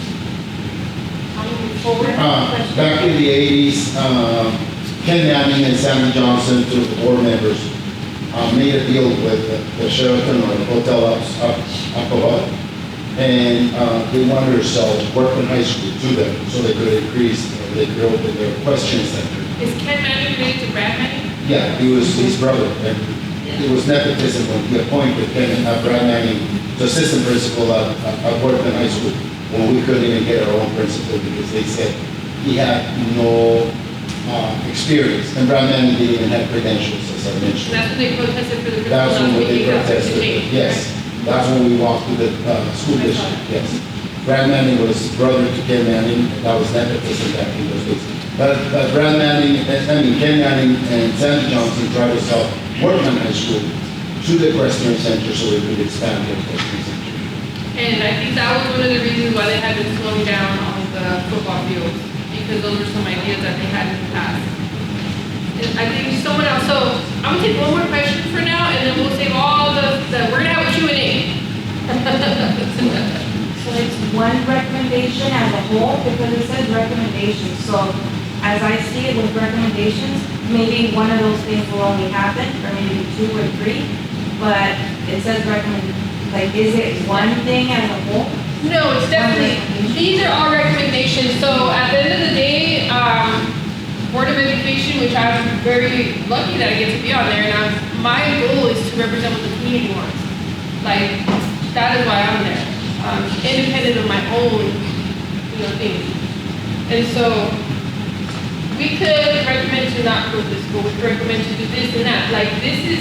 I'm moving forward. Back in the 80s, Ken Manning and Sammy Johnson, 2 of the board members, made a deal with the Sheraton or the hotel up above. And they wanted to sell Workman High School to them so they could increase, they could open their question center. Is Ken Manning related to Brad Manning? Yeah, he was his brother. And it was nepotism when he appointed Brad Manning to assistant principal at Workman High School when we couldn't even get our own principal because they said he had no experience. And Brad Manning didn't even have credentials, as I mentioned. That's when they protested for the principal. That's when they protested, yes. That's when we walked to the school district, yes. Brad Manning was brother to Ken Manning, and that was nepotism back in those days. But Ken Manning and Sandy Johnson tried to sell Workman High School to the Equestrian Center so they could expand the Equestrian Center. And I think that was one of the reasons why they had been slowing down on the football fields, because those were some ideas that they had in the past. I think someone else, so I'm gonna take one more question for now, and then we'll save all we're gonna have a Q&A. So it's one recommendation as a whole, because it says recommendations, so as I see it with recommendations, maybe one of those things will only happen, or maybe 2 or 3, but it says like, is it one thing as a whole? No, it's definitely, these are all recommendations, so at the end of the day, Board of Education, which I'm very lucky that I get to be on there, and my goal is to represent what the community wants. Like, that is why I'm there, independent of my own, things. And so, we could recommend to not close this school, we could recommend to do this and that. Like, this is,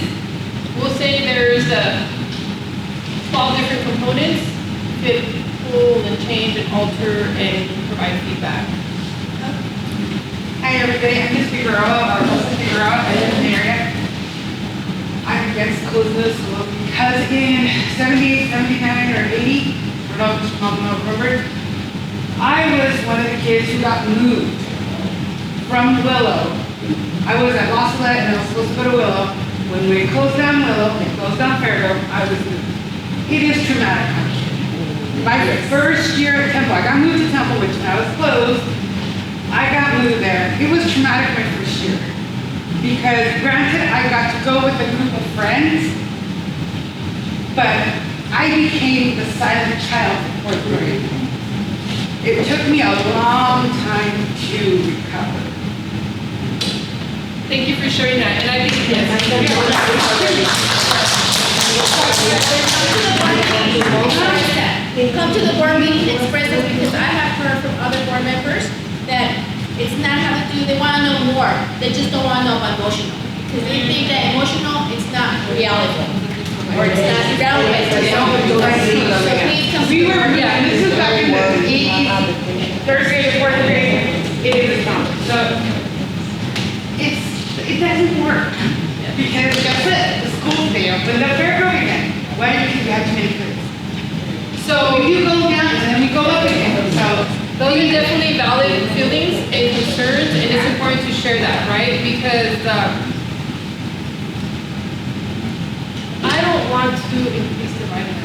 we'll say there's 12 different components, you could pull and change and alter and provide feedback. Hi everybody, I'm Miss Figueroa, I live in the area. I'm against closing this school because in 78, 79, or 80, I don't remember, I was one of the kids who got moved from Willow. I was at La Salette and I was supposed to go to Willow. When we closed down Willow and closed down Fairgrove, I was moved. It is traumatic. My first year at Temple, I got moved to Temple, which now is closed. I got moved there. It was traumatic my first year. Because granted, I got to go with a group of friends, but I I became the silent child for 4th grade. It took me a long time to recover. Thank you for sharing that, and I think, yes. Come to the board meeting and express this, because I have heard from other board members that it's not how to do, they wanna know more, they just don't wanna know about emotional. Because they think that emotional, it's not reality, or it's not relevant to them. So please come to We the were, board. yeah, this is back in the 80s, 3rd grade, 4th grade, it is not. So, it doesn't work. Because that's it, the school failed, but the fairground again, why do you think you have to make this? So if you go down and then we go up again, so. Those are definitely valid feelings and concerns, and it's important to share that, right? Because I don't want to increase the violence.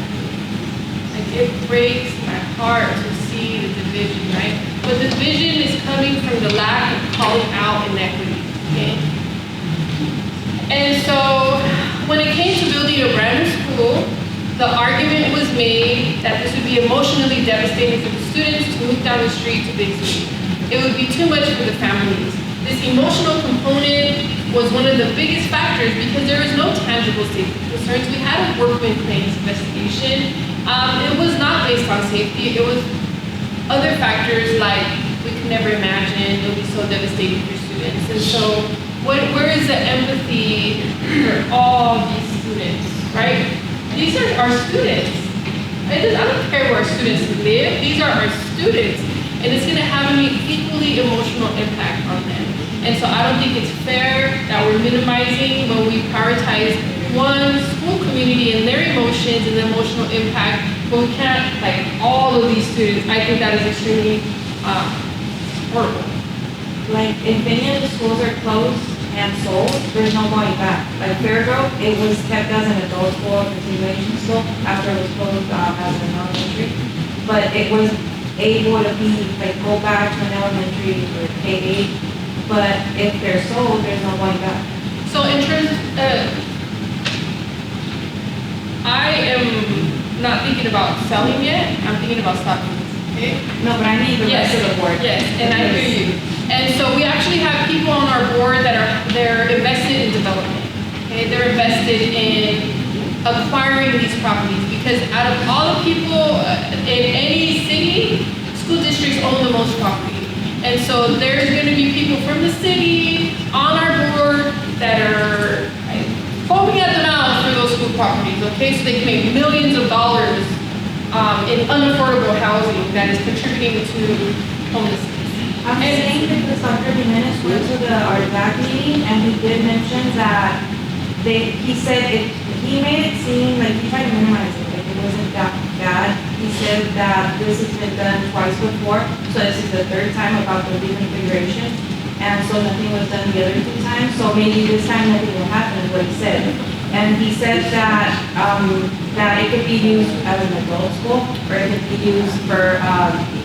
Like, it breaks my heart to see the division, right? But the division is coming from the lack of calling out inequity, okay? And so, when it came to building a brand new school, the argument was made that this would be emotionally devastating for the students to move down the street to Big City. It would be too much for the families. This emotional component was one of the biggest factors because there was no tangible safety concerns. We had a workman claims investigation. It was not based on safety. It was other factors like we could never imagine it would be so devastating for students. And so where is the empathy for all these students, right? These are our students. I don't care where our students live. These are our students. And it's going to have an equally emotional impact on them. And so I don't think it's fair that we're minimizing when we prioritize one school community and their emotions and the emotional impact, but we can't, like, all of these students. I think that is extremely horrible. Like, if any of the schools are closed and sold, there's no going back. Like Fairgrove, it was kept as an adult school, a continuation school, after it was closed as an elementary. But it was able to be, like, go back to an elementary or K-8. But if they're sold, there's no going back. So in terms I am not thinking about selling yet, I'm thinking about stopping this, okay? No, but I need the rest of the board. Yes, and I hear you. And so we actually have people on our board that they're invested in development, okay? They're invested in acquiring these properties because out of all the people in any city, school districts own the most property. And so there's gonna be people from the city on our board that are foaming at the mouth for those school properties, okay? So they can make millions of dollars in unaffordable housing that is contributing to homelessness. I'm saying that the Dr. Jimenez went to our DAC meeting and he did mention that he said he made it seem like he tried to minimize it, like it wasn't that bad. He said that this has been done twice before, so this is the third time about the reconfiguration. And so nothing was done the other 2 times, so maybe this time nothing will happen, is what he said. And he said that it could be used as an adult school, or it could be used for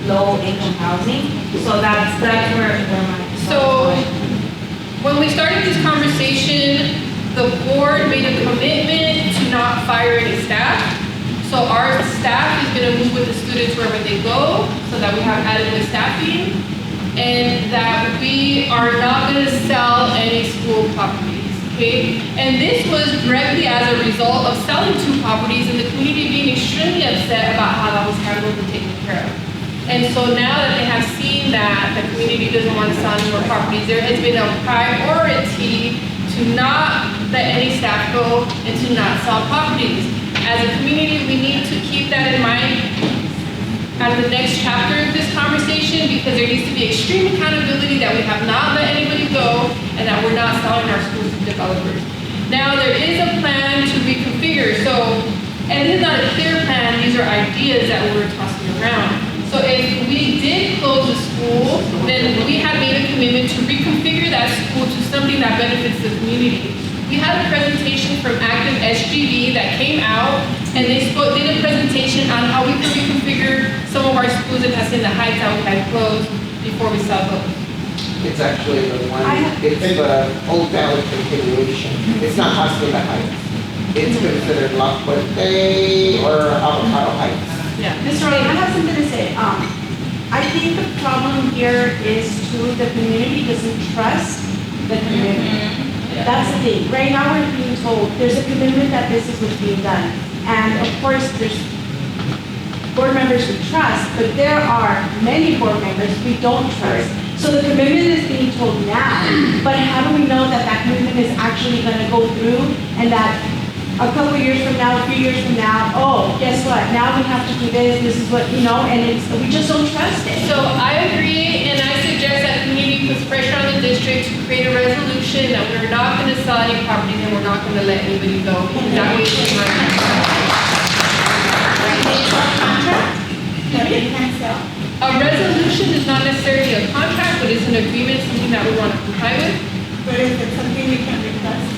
low-income housing. So that's where my. So when we started this conversation, the board made a commitment to not fire any staff. So our staff is going to move with the students wherever they go, so that we have adequate staffing, and that we are not going to sell any school properties. Okay? And this was directly as a result of selling 2 properties and the community being extremely upset about how that was handled and taken care of. And so now that they have seen that the community doesn't want to sell any more properties, there has been a priority to not let any staff go and to not sell properties. As a community, we need to keep that in mind at the next chapter of this conversation, because there needs to be extreme accountability that we have not let anybody go and that we're not selling our schools to developers. Now, there is a plan to reconfigure, and this is not a clear plan, these are ideas that we're tossing around. So if we did close the school, then we have made a commitment to reconfigure that school to something that benefits the community. We had a presentation from Active SGV that came out, and they did a presentation on how we could reconfigure some of our schools in Hacienda Heights that we had closed before we sell those. It's actually the one, it's the Old Valley continuation. It's not Hacienda Heights. It's considered La Puente or think the problem here is too, the community doesn't trust the commitment. That's the thing. Right now, we're being told there's a commitment that this is what's being done. And of course, there's board members we trust, but there are many board members we don't trust. So the commitment is being told now, but how do we know that that commitment is actually gonna go through and that a couple years from now, a few years from now, oh, guess what? Now we have to do this is what, you know, and we just don't trust it. So I agree, and I suggest that the community puts pressure on the district to create a resolution that we're not gonna sell any properties and we're not gonna let anybody go. That way we can run. A resolution is not necessarily a contract, but it's an agreement, something that we want to comply with. But is it something we can request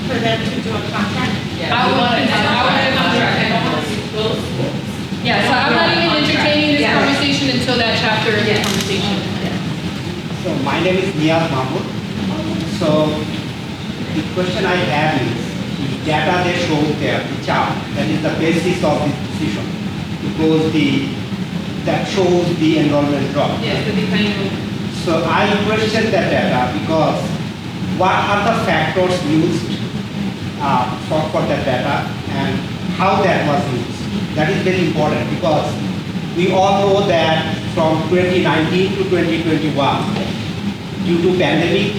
for them to do a contract? I want a contract. Yeah, so I'm not even entertaining this conversation until that chapter of the conversation. So my name is Niyaz Mahmood. So the question I have is, the data they show there, the chart, that is the basis of this decision. Because that shows the enrollment drop. Yes, the declining enrollment. So I question that data because what are the factors used for that data and how that was used? That is very important because we all know that from 2019 to 2021, due to pandemic,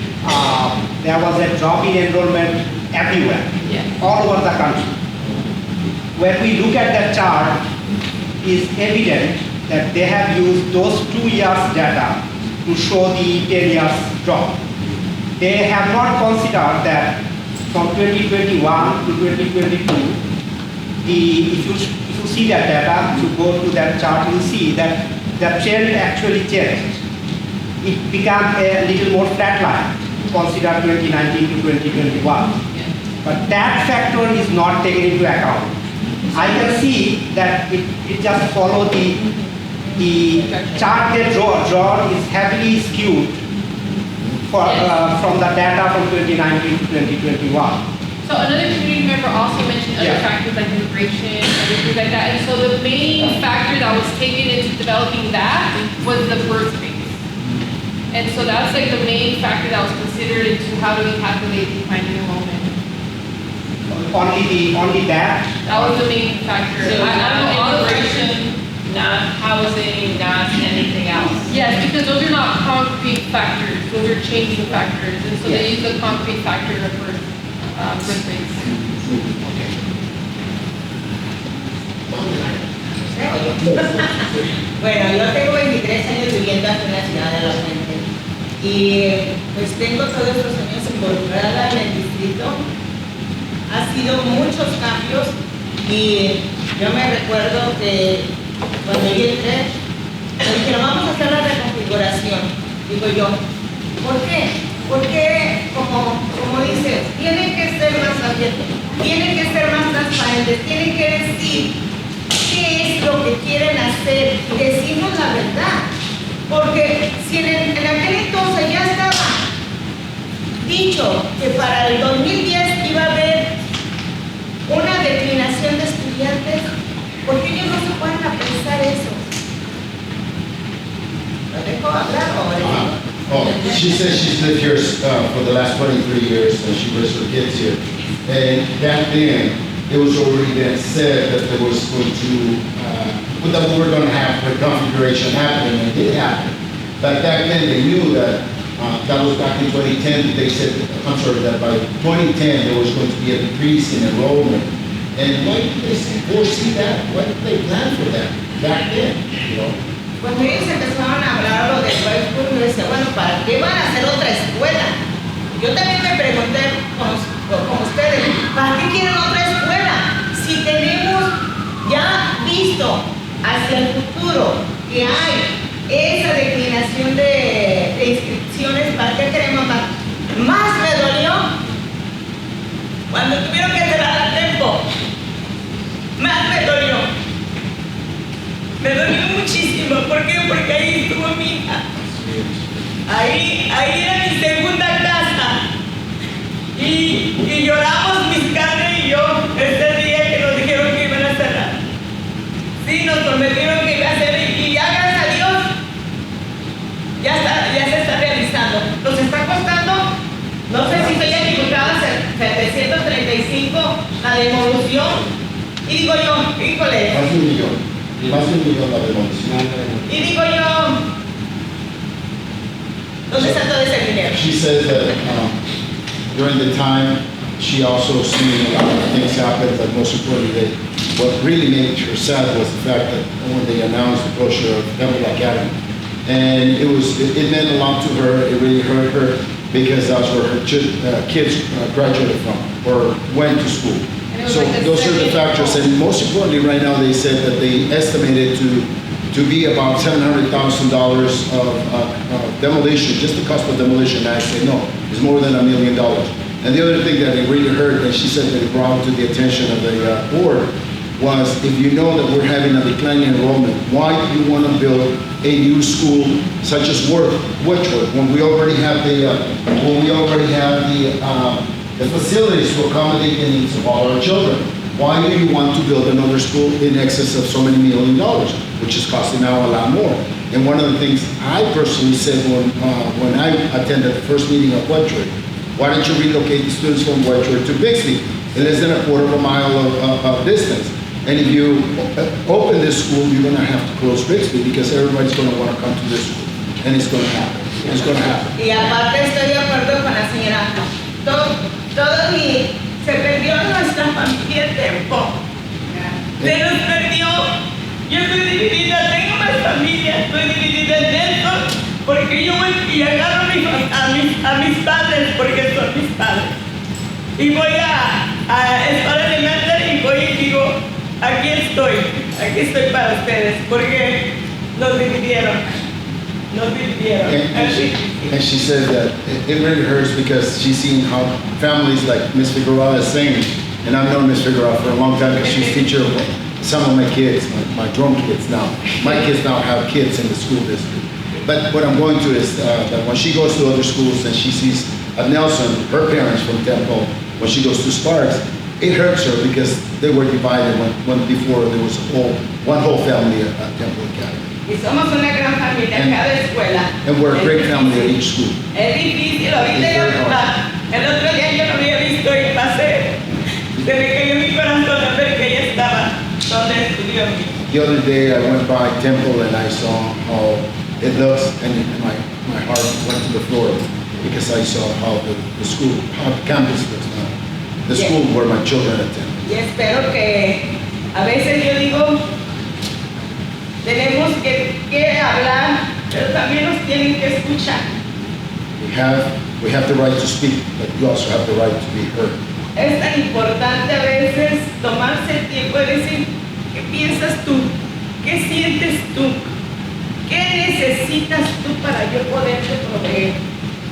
there was a drop in enrollment everywhere, all over the country. When we look at that chart, it's evident that they have used those 2 years data to show the 10 years drop. They have not considered that from 2021 to 2022, if you see that data, if you go to that chart, you see that the trend actually changed. It became a little more flatline, consider 2019 to 2021. But that factor is not taken into account. I can see that it just follows the chart they draw is heavily skewed from the data from 2019 to 2021. So another community member also mentioned other factors like immigration, other things like that. And so the main factor that was taken into developing that was the birth rate. And so that's like the main factor that was considered into how do we calculate declining enrollment. Only that? That was the main factor. So I don't know all the immigration, not housing, not anything else. Yes, because those are not concrete factors, those are changing factors, and so they use the concrete factor for birth rates. Bueno, yo tengo 23 años viviendo aquí en la ciudad de La Fuente y pues tengo todos estos años involucrada en el distrito. Ha sido muchos cambios y yo me recuerdo que cuando yo entré, me dijeron, vamos a hacer la reconfiguración. Digo yo, ¿por qué? Porque, como dices, tienen que ser más abiertos, tienen que ser más transparentes, tienen que decir qué es lo que quieren hacer y decirnos la verdad. Porque si en aquel entonces ya estaba dicho que para el 2010 iba a haber una declinación de estudiantes, ¿por qué ellos no se ponen a pensar eso? ¿Lo dejo hablar o She says she's lived here for the last 23 years and she raised her kids here. And back then, it was already been said that there was going to, that we were going to have a configuration happening, and it did happen. But back then, they knew that, that was back in 2010, they said, I'm sorry, that by 2010, there was going to be a decrease in enrollment. And why did they foresee that? Why did they plan for that back then, you know? Cuando ellos empezaron a hablar lo del high school, yo decía, bueno, ¿para qué van a hacer otra escuela? Yo también me pregunté, como ustedes, ¿para qué quieren otra escuela? Si tenemos ya visto hacia el futuro que hay esa declinación de inscripciones, ¿para qué queremos más? Más me dolió cuando tuvieron que cerrar a tiempo. Más me dolió. Me dolió muchísimo. ¿Por qué? Porque ahí estuvo mi hija. Ahí era mi segunda casa. Y lloramos mis carnes y yo ese día que nos dijeron que iban a cerrar. Sí, nos prometieron que iba a ser y ya gracias a Dios ya se está realizando. Nos está costando, no sé si estoy equivocada, 735 la demolición. Y digo yo, híjole. Más de un millón la demolición. Y digo yo, ¿dónde está todo ese dinero? She says that during the time, she also seen a lot of things happen, but most importantly, what really made her sad was the fact that when they announced the closure of Temple Academy, and it meant a lot to her, it really hurt her, because that's where her kids graduated from, or went to school. So those are the factors, and most importantly, right now, they said that they estimated to be about $700,000 of demolition, just the cost of demolition. I say no, it's more than $1 million. And the other thing that it really hurt, and she said that it brought to the attention of the board, was if you know that we're having a declining enrollment, why do you want to build a new school such as Wedgewood, when we already have the facilities to accommodate the needs of all our children? Why do you want to build another school in excess of so many $1 million, which is costing now a lot more? And one of the things I personally said when I attended the first meeting of Wedgewood, why don't you relocate the students from Wedgewood to Bixby, in less than a quarter of a mile of distance? And if you open this school, you're going to have to close Bixby because everybody's going to want to come to this school, and it's going to happen. It's going to happen. Y aparte estoy de acuerdo con la señora. Se perdió nuestra familia el tiempo. Se nos perdió. Yo estoy dividida, tengo más familia, estoy dividida en esto, porque yo voy y agarro a mis padres, porque son mis padres. Y voy a escuela elemental y voy y digo, aquí estoy para ustedes, porque nos dividieron. And she said that it really hurts because she's seen how families like Miss Figueroa is saying, and I've known Miss Figueroa for a long time because she's teacher of some of my kids, my drone kids now. My kids now have kids in the school district. But what I'm going to is that when she goes to other schools and she sees at Nelson, her parents from Temple, when she goes to Sparks, it hurts her because they were divided when before there was one whole family at Temple Academy. Y somos una gran familia en cada escuela. And we're a great family at each school. Es difícil, ahorita el otro día yo no había visto y pasé, se me cayó mi corazón a ver que ella estaba donde estudió. The other day I went by Temple and I saw how it looks, and my heart went to the floor because I saw how the school, how the campus looks now. The school where my children attend. Y espero que a veces yo digo, tenemos que hablar, pero también nos tienen que escuchar. We have the right to speak, but we also have the right to be heard. Es tan importante a veces tomarse el tiempo de decir, ¿qué piensas tú? ¿Qué sientes tú? ¿Qué necesitas tú para yo poderte proveer?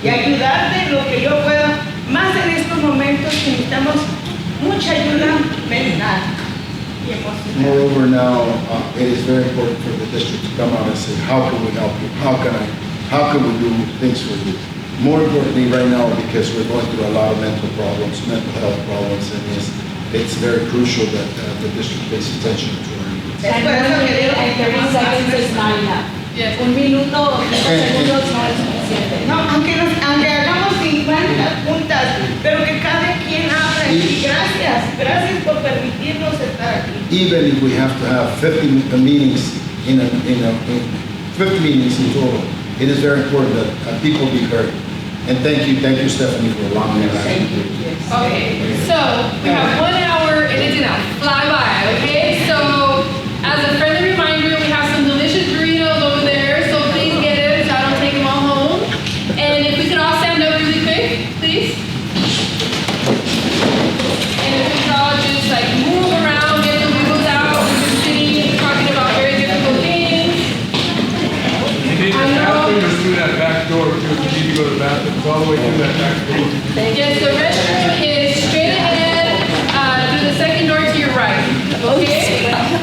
Y ayudarte en lo que yo pueda, más en estos momentos que necesitamos mucha ayuda mental. Moreover, now it is very important for the district to come out and say, how can we help you? How can we do things for you? More importantly, right now, because we're going through a lot of mental problems, mental health problems, and it's very crucial that the district pays attention to our needs. And 30 seconds is not enough. Yes. Un minuto, 5 segundos no es suficiente. No, aunque hagamos 50 puntas, pero que cada quien hable. Y gracias por permitirnos estar aquí. Even if we have to have 50 meetings in 50 meetings in total, it is very important that people be heard. And thank you, Stephanie, for allowing me that. Thank you. Okay, so we have 1 hour and it's gonna fly by, okay? So as a friendly reminder, we have some delicious burritos over there, so please get it so I don't take them all home. And if we could all stand up really quick, please. And if we could all just like move around, get the wiggles out, we're just sitting, talking about very difficult things. You need the bathrooms through that back door, because you need to go to the bathroom, it's all the way through that back door. Yes, the restroom is straight ahead, through the second door to your right, okay?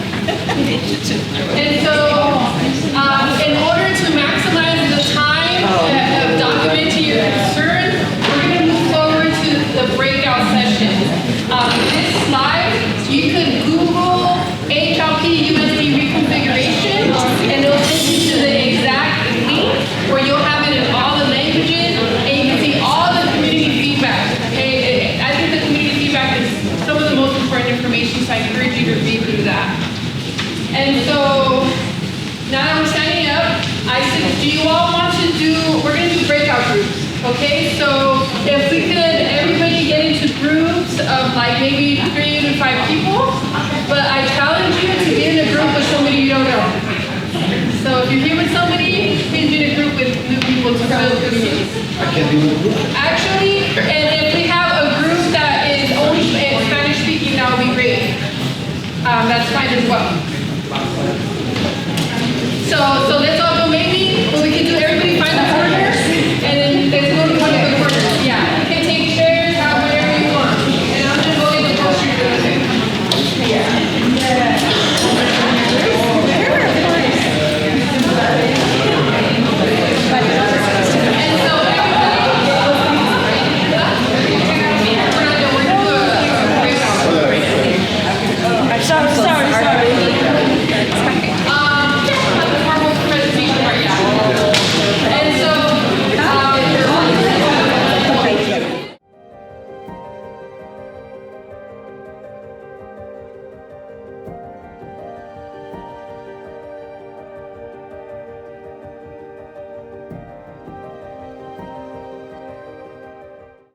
I said, do you all want to we're gonna do breakout groups, okay? So if we could, everybody get into groups of like maybe 3 to 5 people, but I challenge you to be in a group with somebody you don't know. So if you're here with somebody, please be in a group with new people to build community. I can do it. Actually, and if we have a group that is only Spanish speaking, that would be great. That's fine as well. So